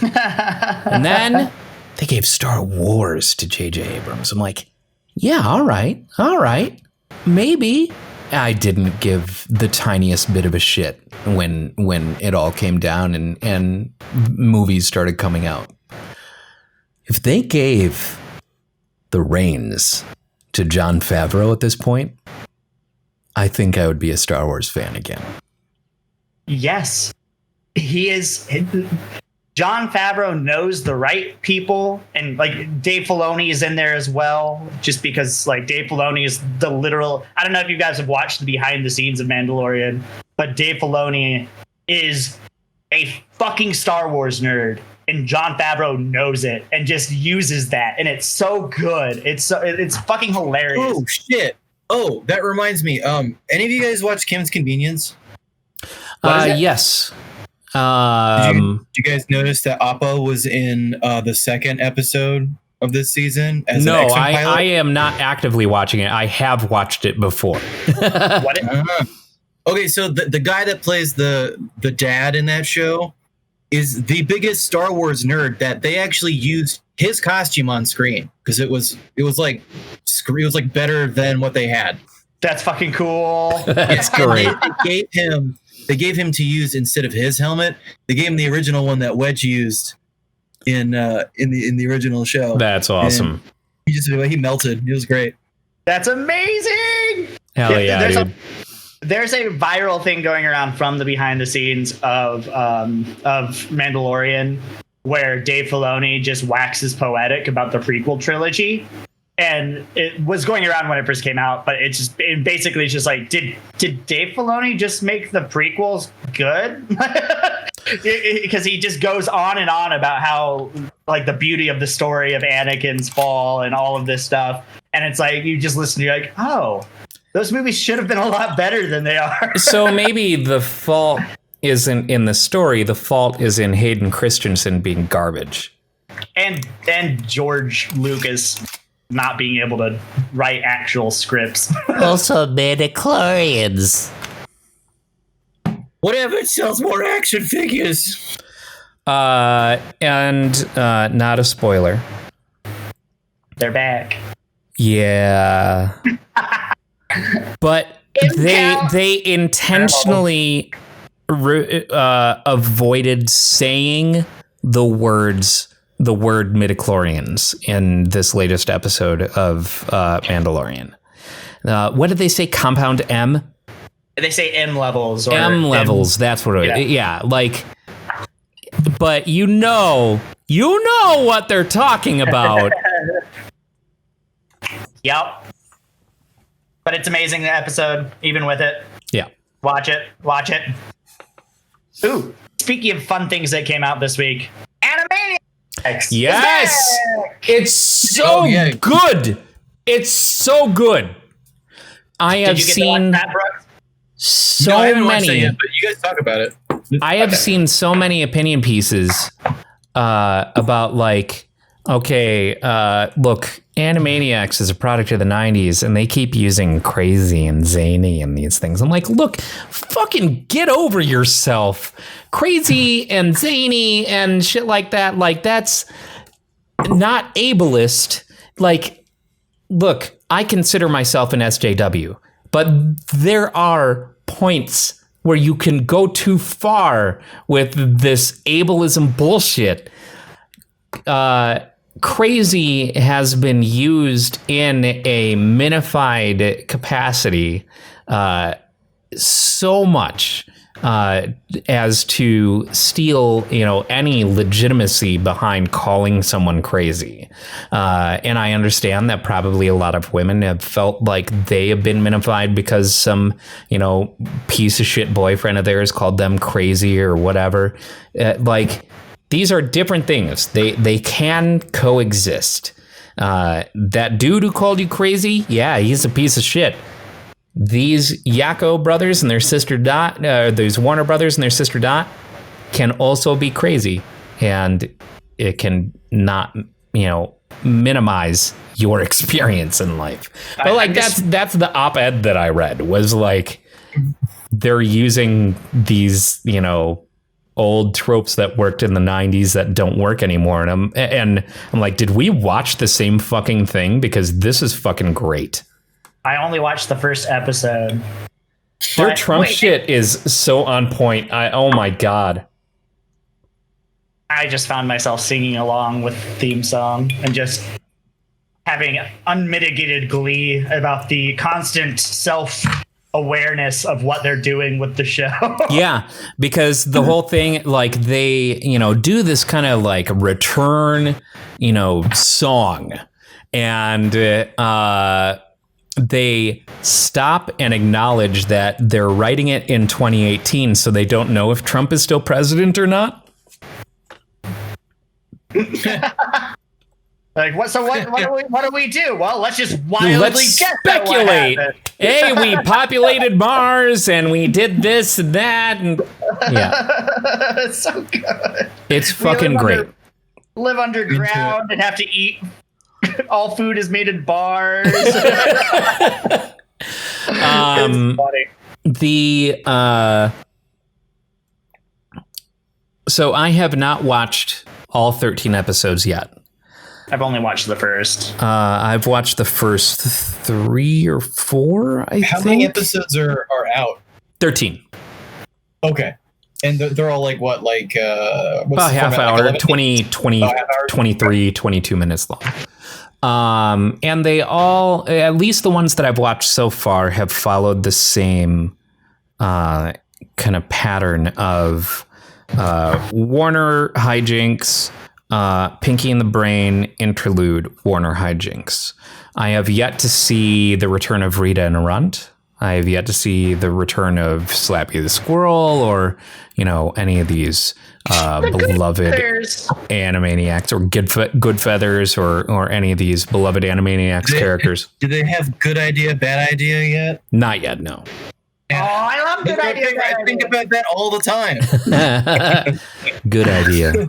And then they gave Star Wars to J.J. Abrams. I'm like, yeah, all right, maybe. I didn't give the tiniest bit of a shit when it all came down and movies started coming out. If they gave the reins to Jon Favreau at this point, I think I would be a Star Wars fan again. Yes, he is. Jon Favreau knows the right people, and like Dave Filoni is in there as well, just because like Dave Filoni is the literal. I don't know if you guys have watched the behind the scenes of Mandalorian, but Dave Filoni is a fucking Star Wars nerd. and Jon Favreau knows it and just uses that, and it's so good. It's fucking hilarious. Oh shit! Oh, that reminds me. Any of you guys watch Kim's Convenience? Yes. Did you guys notice that Appa was in the second episode of this season? As no, an X-Men pilot? I am not actively watching it. I have watched it before. Okay, so the guy that plays the dad in that show is the biggest Star Wars nerd that they actually used his costume on screen because it was like better than what they had. That's fucking cool. That's great. They gave him to use instead of his helmet. They gave him the original one that Wedge used in the original show. That's awesome. And he melted. It was great. That's amazing. Hell yeah, dude. There's a viral thing going around from the behind the scenes of Mandalorian where Dave Filoni just waxes poetic about the prequel trilogy. And it was going around when it first came out, but it basically just like, did Dave Filoni just make the prequels good? Because he just goes on and on about how like the beauty of the story of Anakin's fall and all of this stuff. And it's like, you just listen, you're like, oh, those movies should have been a lot better than they are. So maybe the fault isn't in the story. The fault is in Hayden Christensen being garbage. And George Lucas not being able to write actual scripts. Also, midichlorians. Whatever, it sells more action figures. And not a spoiler. They're back. Yeah. But they intentionally avoided saying the word midichlorians in this latest episode of Mandalorian. What did they say? Compound M? They say M levels. Or M levels. That's what it is. Yeah, like, but you know what they're talking about. Yep. But it's amazing, the episode, even with it. Yeah. Watch it. Ooh, speaking of fun things that came out this week, Animaniacs. Yes. It's so good. It's so good. I have seen so I haven't watched many. it yet, but you guys talk about it. I have seen so many opinion pieces about like, okay, look, Animaniacs is a product of the 90s and they keep using crazy and zany and these things. I'm like, look, fucking get over yourself. Crazy and zany and shit like that. Like, that's not ableist. Like, look, I consider myself an SJW, but there are points where you can go too far with this ableism bullshit. Crazy has been used in a minified capacity so much as to steal, any legitimacy behind calling someone crazy. And I understand that probably a lot of women have felt like they have been minified because some, piece of shit boyfriend of theirs called them crazy or whatever. These are different things. They can coexist. That dude who called you crazy, yeah, he's a piece of shit. These Yakko brothers and their sister Dot, these Warner brothers and their sister Dot, can also be crazy, and it can not, minimize your experience in life. But that's the op-ed that I read was like they're using these, old tropes that worked in the 90s that don't work anymore. And I'm like, did we watch the same fucking thing? Because this is fucking great. I only watched the first episode. Their Trump shit is so on point. Oh my God. I just found myself singing along with the theme song and just having unmitigated glee about the constant self-awareness of what they're doing with the show. Yeah, because the whole thing, like, they, do this kind of like return, song, and they stop and acknowledge that they're writing it in 2018, so they don't know if Trump is still president or not. Like what? So what do we do? Well, let's just wildly speculate. Hey, we populated Mars and we did this and that, and It's so good. It's fucking great. Live underground and have to eat. All food is made in bars. It's funny. So I have not watched all 13 episodes yet. I've only watched the first. I've watched the first 3 or 4, I think. How many episodes are out? 13. Okay. And they're all like what? Like what's about the half format? hour, Like 20, 23, 22 minutes long. And they all, at least the ones that I've watched so far, have followed the same kind of pattern of Warner hijinks, Pinky and the Brain interlude, Warner hijinks. I have yet to see the return of Rita and Runt. I have yet to see the return of Slappy the Squirrel, or any of these beloved Animaniacs, or Good Feathers, or any of these beloved Animaniacs characters. Do they have Good Idea, Bad Idea yet? Not yet, no. Oh, I love Good Idea. I think about that all the time. Good idea.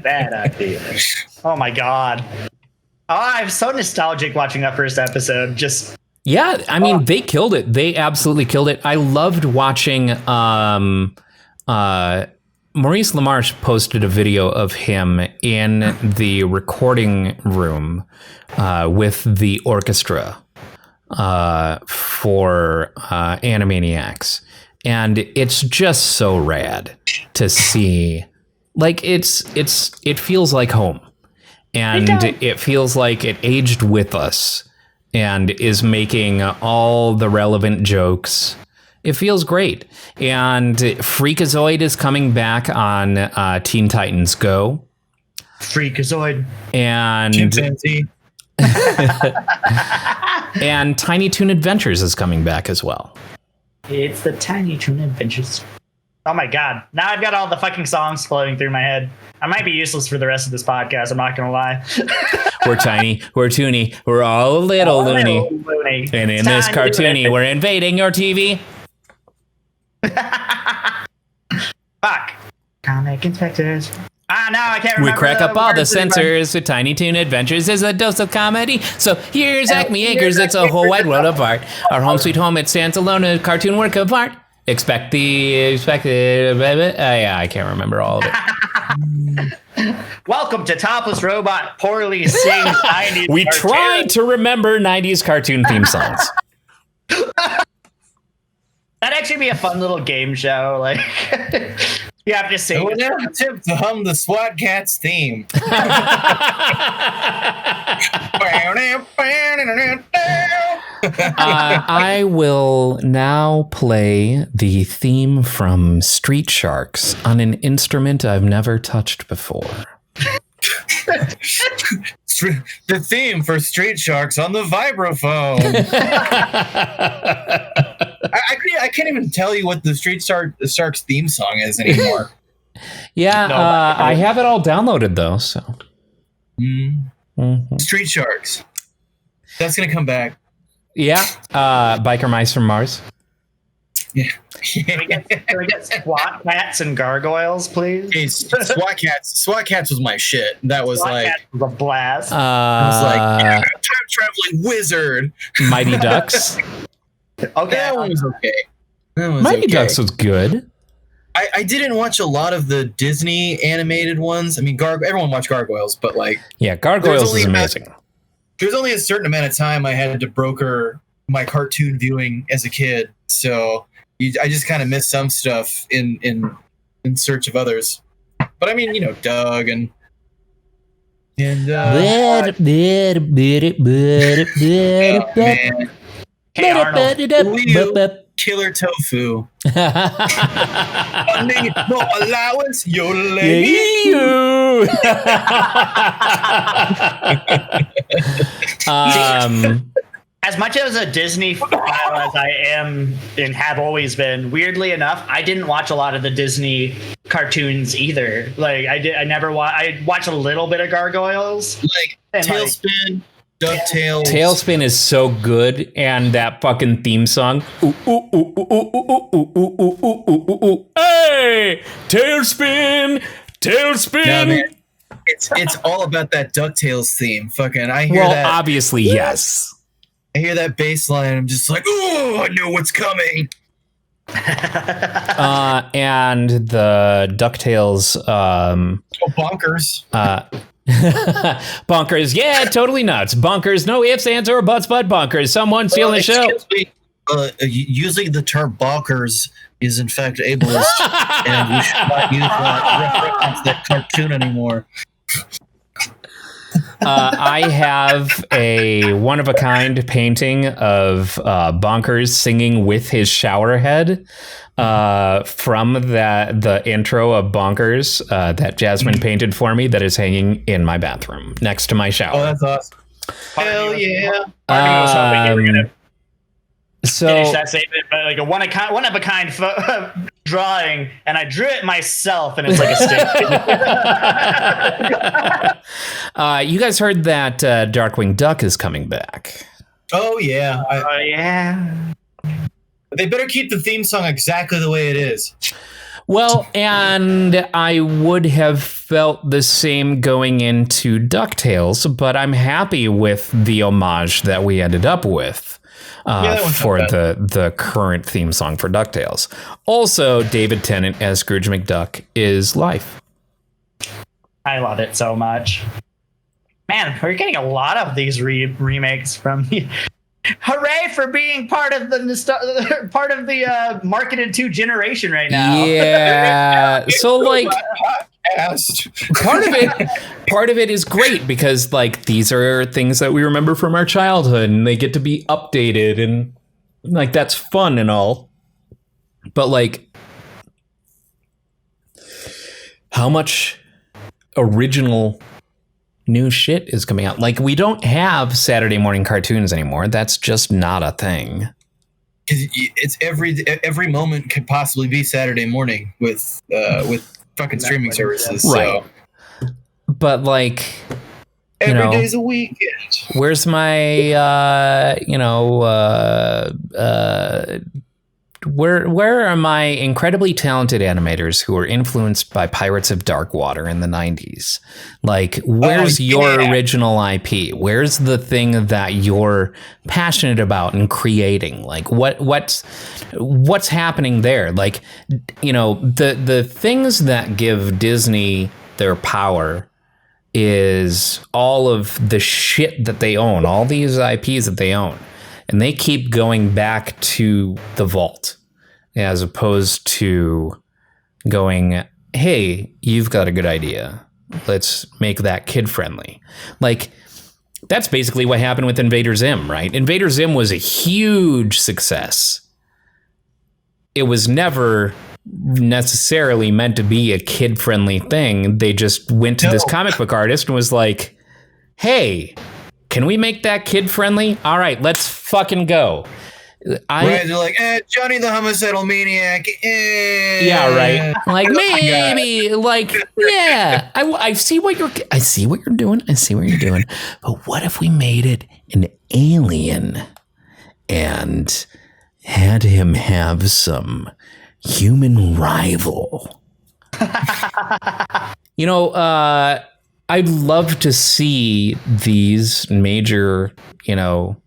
Bad idea. Oh my god. Oh, I'm so nostalgic watching that first episode. Yeah, I mean, they killed it. They absolutely killed it. I loved watching. Maurice LaMarche posted a video of him in the recording room with the orchestra for Animaniacs, and it's just so rad to see. Like it feels like home, and it feels like it aged with us and is making all the relevant jokes. It feels great. And Freakazoid is coming back on Teen Titans Go. Freakazoid. And Chimpanzee. And Tiny Toon Adventures is coming back as well. It's the Tiny Toon Adventures. Oh my god. Now I've got all the fucking songs floating through my head. I might be useless for the rest of this podcast, I'm not gonna lie. We're tiny, we're toony, we're all a little loony. And in this cartoony, we're invading your TV. Fuck. Comic inspectors. Now I can't remember. We crack up all the censors with Tiny Toon Adventures is a dose of comedy. So here's Acme Acres, it's a whole wide world apart. Our home sweet home, it stands alone, a cartoon work of art. Expect I can't remember all of it. Welcome to Topless Robot poorly sings 90s We cartoon. tried to remember 90s cartoon theme songs. That'd actually be a fun little game show. Like, you have to sing. I would never attempt to hum the SWAT Cats theme. I will now play the theme from Street Sharks on an instrument I've never touched before. The theme for Street Sharks on the vibraphone. I can't even tell you what the Street Sharks theme song is anymore. Yeah, I have it all downloaded though. So Street Sharks. That's gonna come back. Yeah, Biker Mice from Mars. Yeah. Can we get SWAT Cats and Gargoyles, please? Hey, SWAT Cats was my shit. That was SWAT like Cats was a blast. I was like, yeah, time traveling wizard. Mighty Ducks. Okay. That one was okay. Mighty Ducks was good. I didn't watch a lot of the Disney animated ones. I mean, everyone watched Gargoyles, but like, yeah, Gargoyles is amazing. There was only a certain amount of time I had to broker my cartoon viewing as a kid, so I just kind of missed some stuff in search of others. But I mean, Doug and man. Hey, Arnold. Killer Tofu. Funding, no allowance, yodeling. as much as a Disney file as I am and have always been, weirdly enough, I didn't watch a lot of the Disney cartoons either. Like I watched a little bit of Gargoyles. Like Tailspin, DuckTales. Tailspin is so good, and that fucking theme song. Ooh, ooh, ooh, ooh, ooh, ooh, ooh, ooh, ooh, ooh, ooh, ooh. Hey, Tailspin, Tailspin. No, man, it's all about that DuckTales theme. Fucking, I hear that. Well, obviously, yes. I hear that bass line. I'm just like, oh, I know what's coming. And the DuckTales. Bonkers. Bonkers. Yeah, totally nuts. Bonkers. No ifs, ands, or buts, but bonkers. Someone stealing the show. Using the term bonkers is in fact ableist, and we should not use reference that cartoon anymore. I have a one-of-a-kind painting of Bonkers singing with his shower head from the intro of Bonkers that Jasmine painted for me that is hanging in my bathroom next to my shower. Oh, that's awesome. Hell yeah. So finish that statement, but like a one of a kind drawing, and I drew it myself, and it's like a stick. You guys heard that Darkwing Duck is coming back. Oh yeah. Yeah. They better keep the theme song exactly the way it is. Well, and I would have felt the same going into DuckTales, but I'm happy with the homage that we ended up with. For the current theme song for DuckTales. Also, David Tennant as Scrooge McDuck is life. I love it so much. Man, we're getting a lot of these remakes from you. Hooray for being part of the marketed to generation right now. Yeah. So like part of it is great because like these are things that we remember from our childhood and they get to be updated and like that's fun and all. But like how much original new shit is coming out? Like we don't have Saturday morning cartoons anymore. That's just not a thing. It's every moment could possibly be Saturday morning with fucking streaming services. Right. So. But like every day's a weekend. Where's my where are my incredibly talented animators who were influenced by Pirates of Darkwater in the 90s? Like, where's your original IP? Where's the thing that you're passionate about and creating? Like, what's happening there? Like, you know, the things that give Disney their power is all of the shit that they own, all these IPs that they own. And they keep going back to the vault as opposed to going, hey, you've got a good idea. Let's make that kid friendly. Like, that's basically what happened with Invader Zim, right? Invader Zim was a huge success. It was never necessarily meant to be a kid friendly thing. They just went to this comic book artist and was like, hey, can we make that kid friendly? All right, let's fucking go. They're like, Johnny the homicidal maniac. Yeah, right. Like maybe, like yeah. I see what you're doing. But what if we made it an alien and had him have some human rival? You know, I'd love to see these major, you know,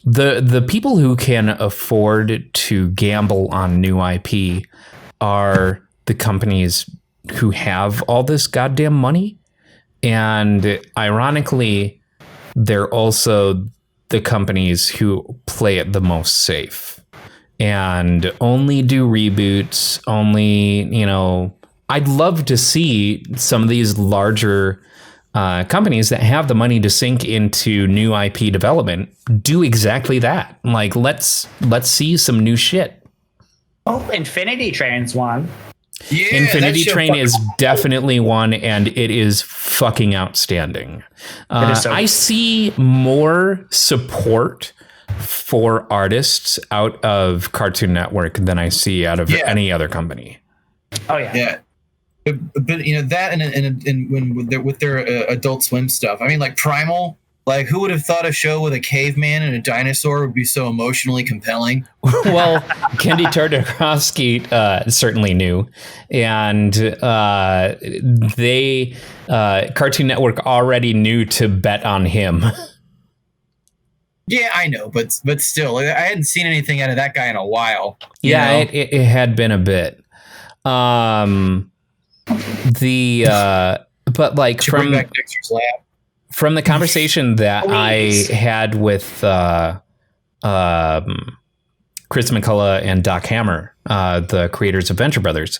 the people who can afford to gamble on new IP are the companies who have all this goddamn money. And ironically, they're also the companies who play it the most safe and only do reboots, only, you know, I'd love to see some of these larger companies that have the money to sink into new IP development do exactly that. Like, let's see some new shit. Oh, Infinity Train's one. Yeah, Infinity Train is definitely one, and it is fucking outstanding. I see more support for artists out of Cartoon Network than I see out of any other company. Oh yeah. Yeah. But you know that and when with their Adult Swim stuff. I mean, like Primal. Like, who would have thought a show with a caveman and a dinosaur would be so emotionally compelling? Well, Kendi Tartakovsky certainly knew, and Cartoon Network already knew to bet on him. Yeah, I know, but still, I hadn't seen anything out of that guy in a while. Yeah, it had been a bit. But like Should bring back Dexter's Lab. From the conversation that I had with Chris McCullough and Doc Hammer, the creators of Venture Brothers,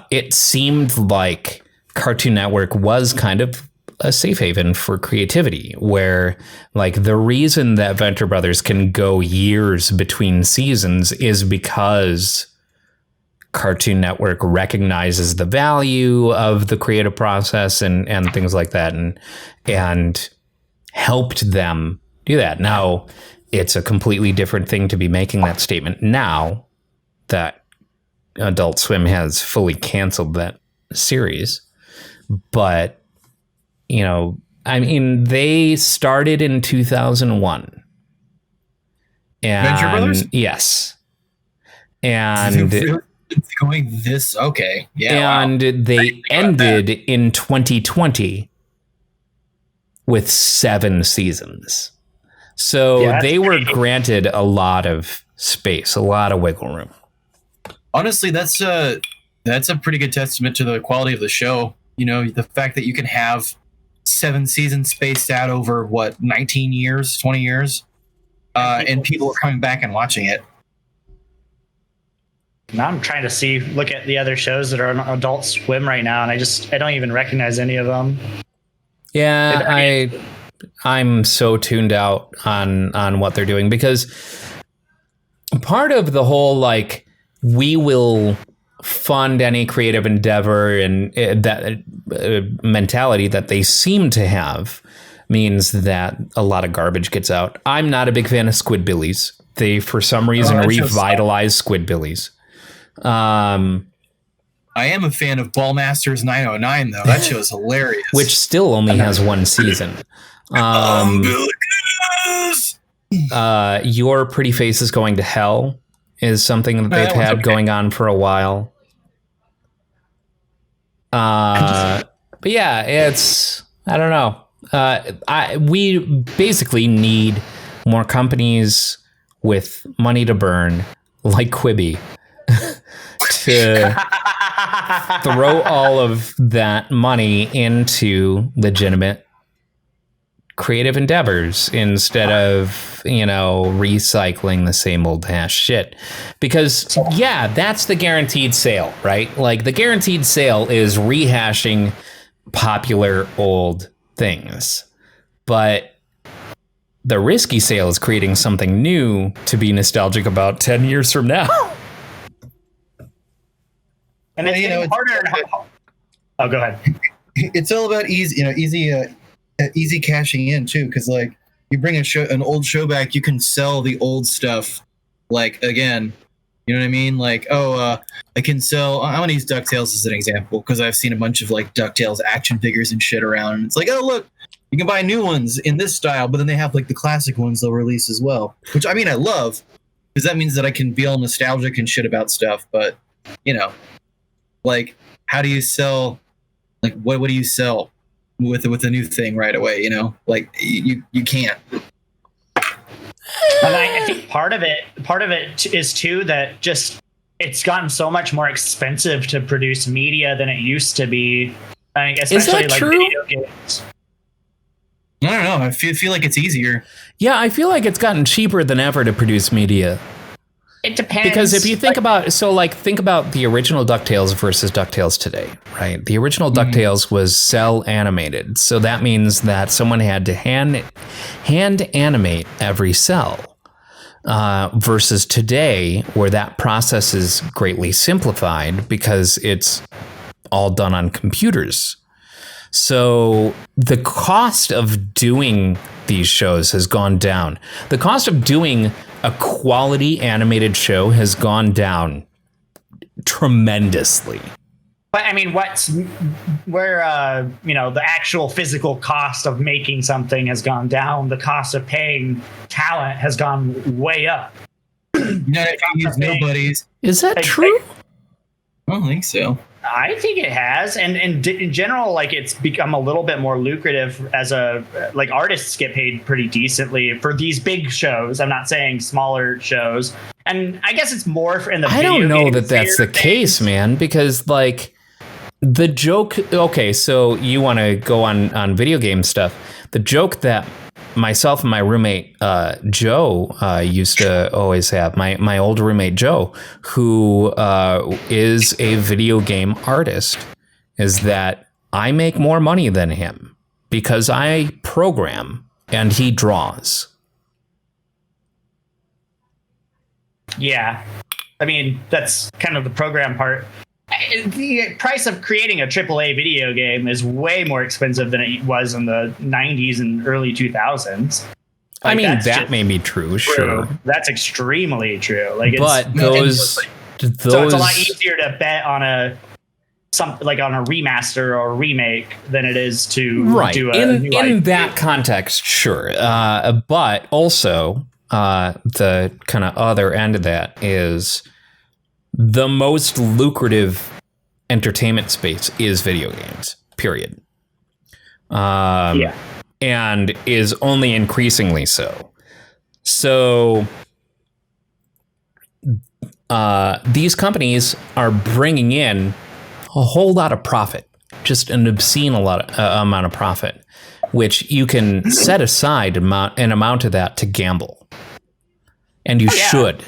it seemed like Cartoon Network was kind of a safe haven for creativity, where like the reason that Venture Brothers can go years between seasons is because Cartoon Network recognizes the value of the creative process and things like that, and helped them do that. Now, it's a completely different thing to be making that statement now that Adult Swim has fully canceled that series. But, you know, I mean, they started in 2001. And, Venture Brothers? Yes. And it's going this okay. Yeah. And they ended in 2020 with 7 seasons. So they were granted a lot of space, a lot of wiggle room. Honestly, that's a pretty good testament to the quality of the show. You know, the fact that you can have 7 seasons spaced out over 19 years, 20 years, and people are coming back and watching it. Now I'm trying to look at the other shows that are on Adult Swim right now, and I don't even recognize any of them. Yeah, I'm so tuned out on what they're doing, because part of the whole like we will fund any creative endeavor and that mentality that they seem to have means that a lot of garbage gets out. I'm not a big fan of Squidbillies. They for some reason revitalized Squidbillies. I am a fan of Ballmasters 909 though. That show is hilarious. Which still only has 1 season. Your Pretty Face is Going to Hell is something that they've had going on for a while. But yeah, it's, I don't know. We basically need more companies with money to burn, like Quibi, to throw all of that money into legitimate creative endeavors instead of, recycling the same old hash shit. Because, yeah, that's the guaranteed sale, right? Like, the guaranteed sale is rehashing popular old things. But the risky sale is creating something new to be nostalgic about 10 years from now. And it's getting harder. Oh, go ahead. It's all about easy cashing in too, because like you bring an old show back, you can sell the old stuff like again. You know what I mean? Like, I can sell. I'm gonna use DuckTales as an example because I've seen a bunch of like DuckTales action figures and shit around, and it's like, oh look, you can buy new ones in this style, but then they have like the classic ones they'll release as well, which I mean I love because that means that I can be all nostalgic and shit about stuff. But like, how do you sell? Like, what do you sell with a new thing right away? Like you can't. And I think part of it is too that just it's gotten so much more expensive to produce media than it used to be. I mean, especially Is that like true? video games. I don't know. I feel like it's easier. Yeah, I feel like it's gotten cheaper than ever to produce media. It depends. Because if you think about the original DuckTales versus DuckTales today, right? The original DuckTales was cell animated. So that means that someone had to hand animate every cell. Versus today, where that process is greatly simplified because it's all done on computers. So the cost of doing these shows has gone down. The cost of doing a quality animated show has gone down tremendously. But I mean, the actual physical cost of making something has gone down. The cost of paying talent has gone way up. Nobody's. Is that true? I don't think so. I think it has, and in general, like it's become a little bit more lucrative as artists get paid pretty decently for these big shows. I'm not saying smaller shows, and I guess it's more in the. I don't know that that's the case, man, because like the joke. Okay, so you want to go on video game stuff. The joke that myself and my roommate Joe used to always have, my old roommate Joe, who is a video game artist, is that I make more money than him because I program and he draws. Yeah, I mean that's kind of the program part. The price of creating a AAA video game is way more expensive than it was in the 90s and early 2000s. I mean, that may be true, sure. That's extremely true. But those... So it's a lot easier to bet on a remaster or a remake than it is to do a new in IP. that context, sure. But also, the kind of other end of that is... the most lucrative entertainment space is video games, period. And is only increasingly so. So these companies are bringing in a whole lot of profit, just an obscene amount of profit, which you can set aside an amount of that to gamble. And you should.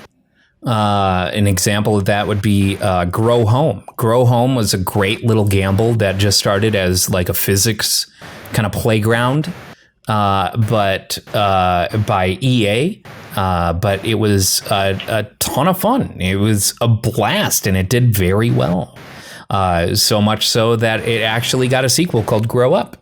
An example of that would be Grow Home. Grow Home was a great little gamble that just started as like a physics kind of playground, but by EA. But it was a ton of fun. It was a blast, and it did very well. So much so that it actually got a sequel called Grow Up.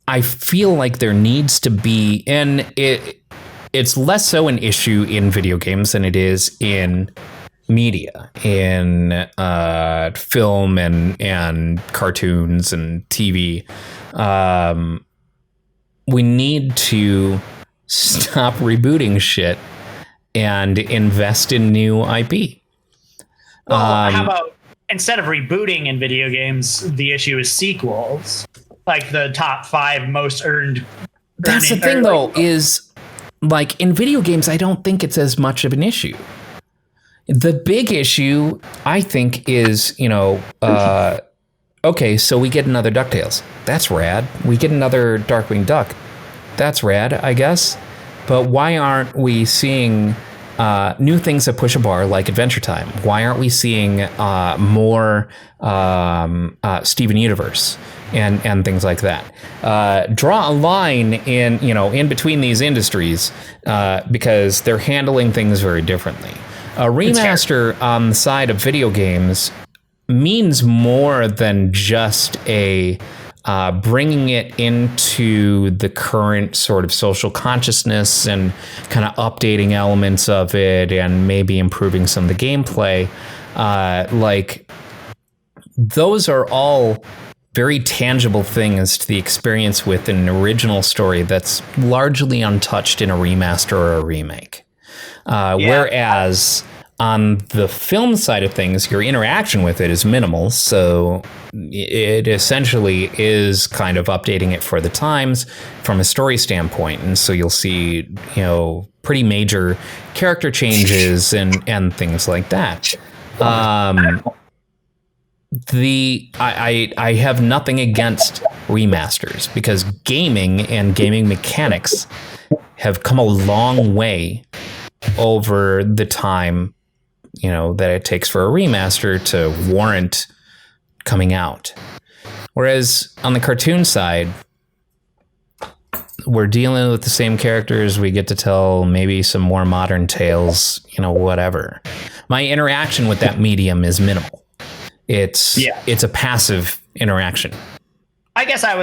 I feel like there needs to be, and it's less so an issue in video games than it is in media, in film and cartoons and TV. We need to stop rebooting shit and invest in new IP. Well, how about instead of rebooting in video games, the issue is sequels? Like the top 5 most earned. That's the thing, though, is like in video games, I don't think it's as much of an issue. The big issue, I think, is, okay, so we get another DuckTales. That's rad. We get another Darkwing Duck. That's rad, I guess. But why aren't we seeing new things that push a bar like Adventure Time? Why aren't we seeing more Steven Universe? And things like that. Draw a line in between these industries because they're handling things very differently. A remaster on the side of video games means more than just a bringing it into the current sort of social consciousness and kind of updating elements of it and maybe improving some of the gameplay. Those are all very tangible things to the experience with an original story that's largely untouched in a remaster or a remake. Whereas on the film side of things, your interaction with it is minimal. So it essentially is kind of updating it for the times from a story standpoint. And so you'll see, pretty major character changes and things like that. I have nothing against remasters because gaming and gaming mechanics have come a long way over the time, that it takes for a remaster to warrant coming out. Whereas on the cartoon side, we're dealing with the same characters. We get to tell maybe some more modern tales, whatever. My interaction with that medium is minimal. It's a passive interaction. I guess I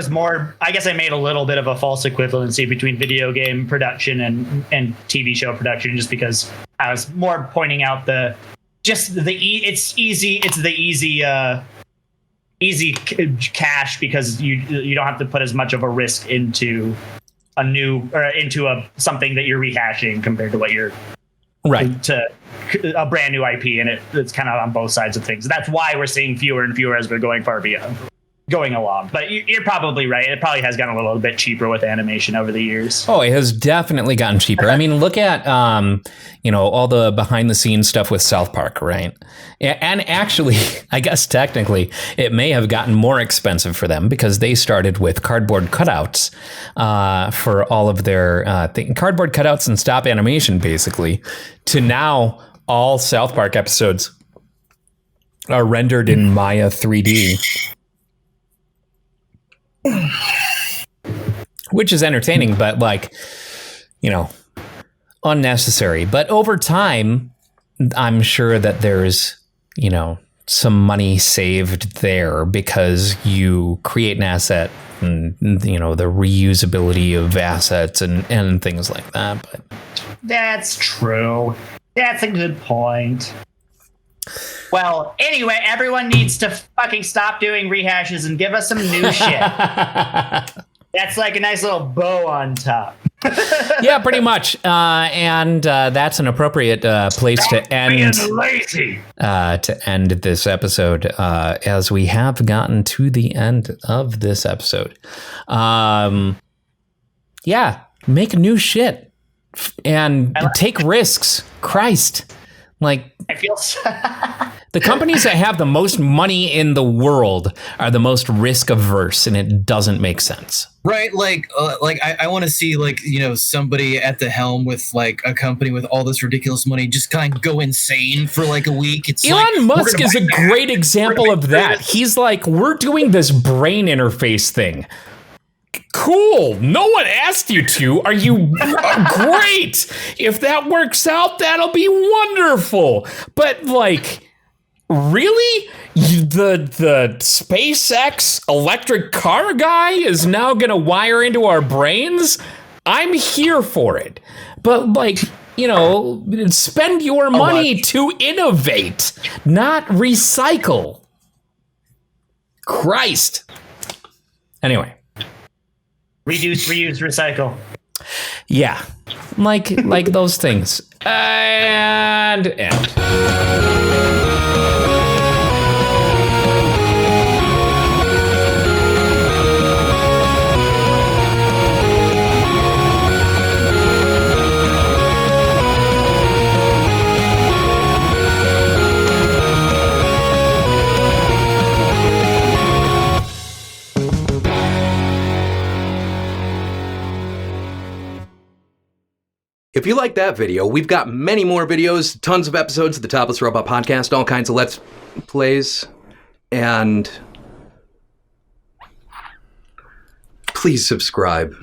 made a little bit of a false equivalency between video game production and TV show production, just because I was more pointing out it's easy cash, because you don't have to put as much of a risk into something that you're rehashing compared to what you're to a brand new IP, and it's kind of on both sides of things. That's why we're seeing fewer and fewer as we're going along. But you're probably right. It probably has gotten a little bit cheaper with animation over the years. Oh, it has definitely gotten cheaper. I mean, look at, all the behind the scenes stuff with South Park, right? And actually, I guess technically it may have gotten more expensive for them, because they started with cardboard cutouts for all of their cardboard cutouts and stop animation, basically, to now all South Park episodes are rendered in Maya 3D. Which is entertaining, but unnecessary. But over time, I'm sure that there's, some money saved there, because you create an asset and, the reusability of assets and things like that. But that's true. That's a good point. Well, anyway, everyone needs to fucking stop doing rehashes and give us some new shit. That's like a nice little bow on top. Yeah, pretty much. And that's an appropriate place to end. Lazy. To end this episode, as we have gotten to the end of this episode. Yeah, make new shit and take risks. Christ. Like, I feel the companies that have the most money in the world are the most risk averse, and it doesn't make sense. Right, I want to see somebody at the helm with a company with all this ridiculous money just kind of go insane for a week. It's Elon Musk is a great example of that. He's like, we're doing this brain interface thing. Cool. No one asked you to. Are you great? If that works out, that'll be wonderful. But really? The SpaceX electric car guy is now going to wire into our brains? I'm here for it. But spend your money to innovate, not recycle. Christ. Anyway. Reduce, reuse, recycle. Yeah, like those things. And end. If you like that video, we've got many more videos, tons of episodes of the Topless Robot podcast, all kinds of Let's Plays, and please subscribe.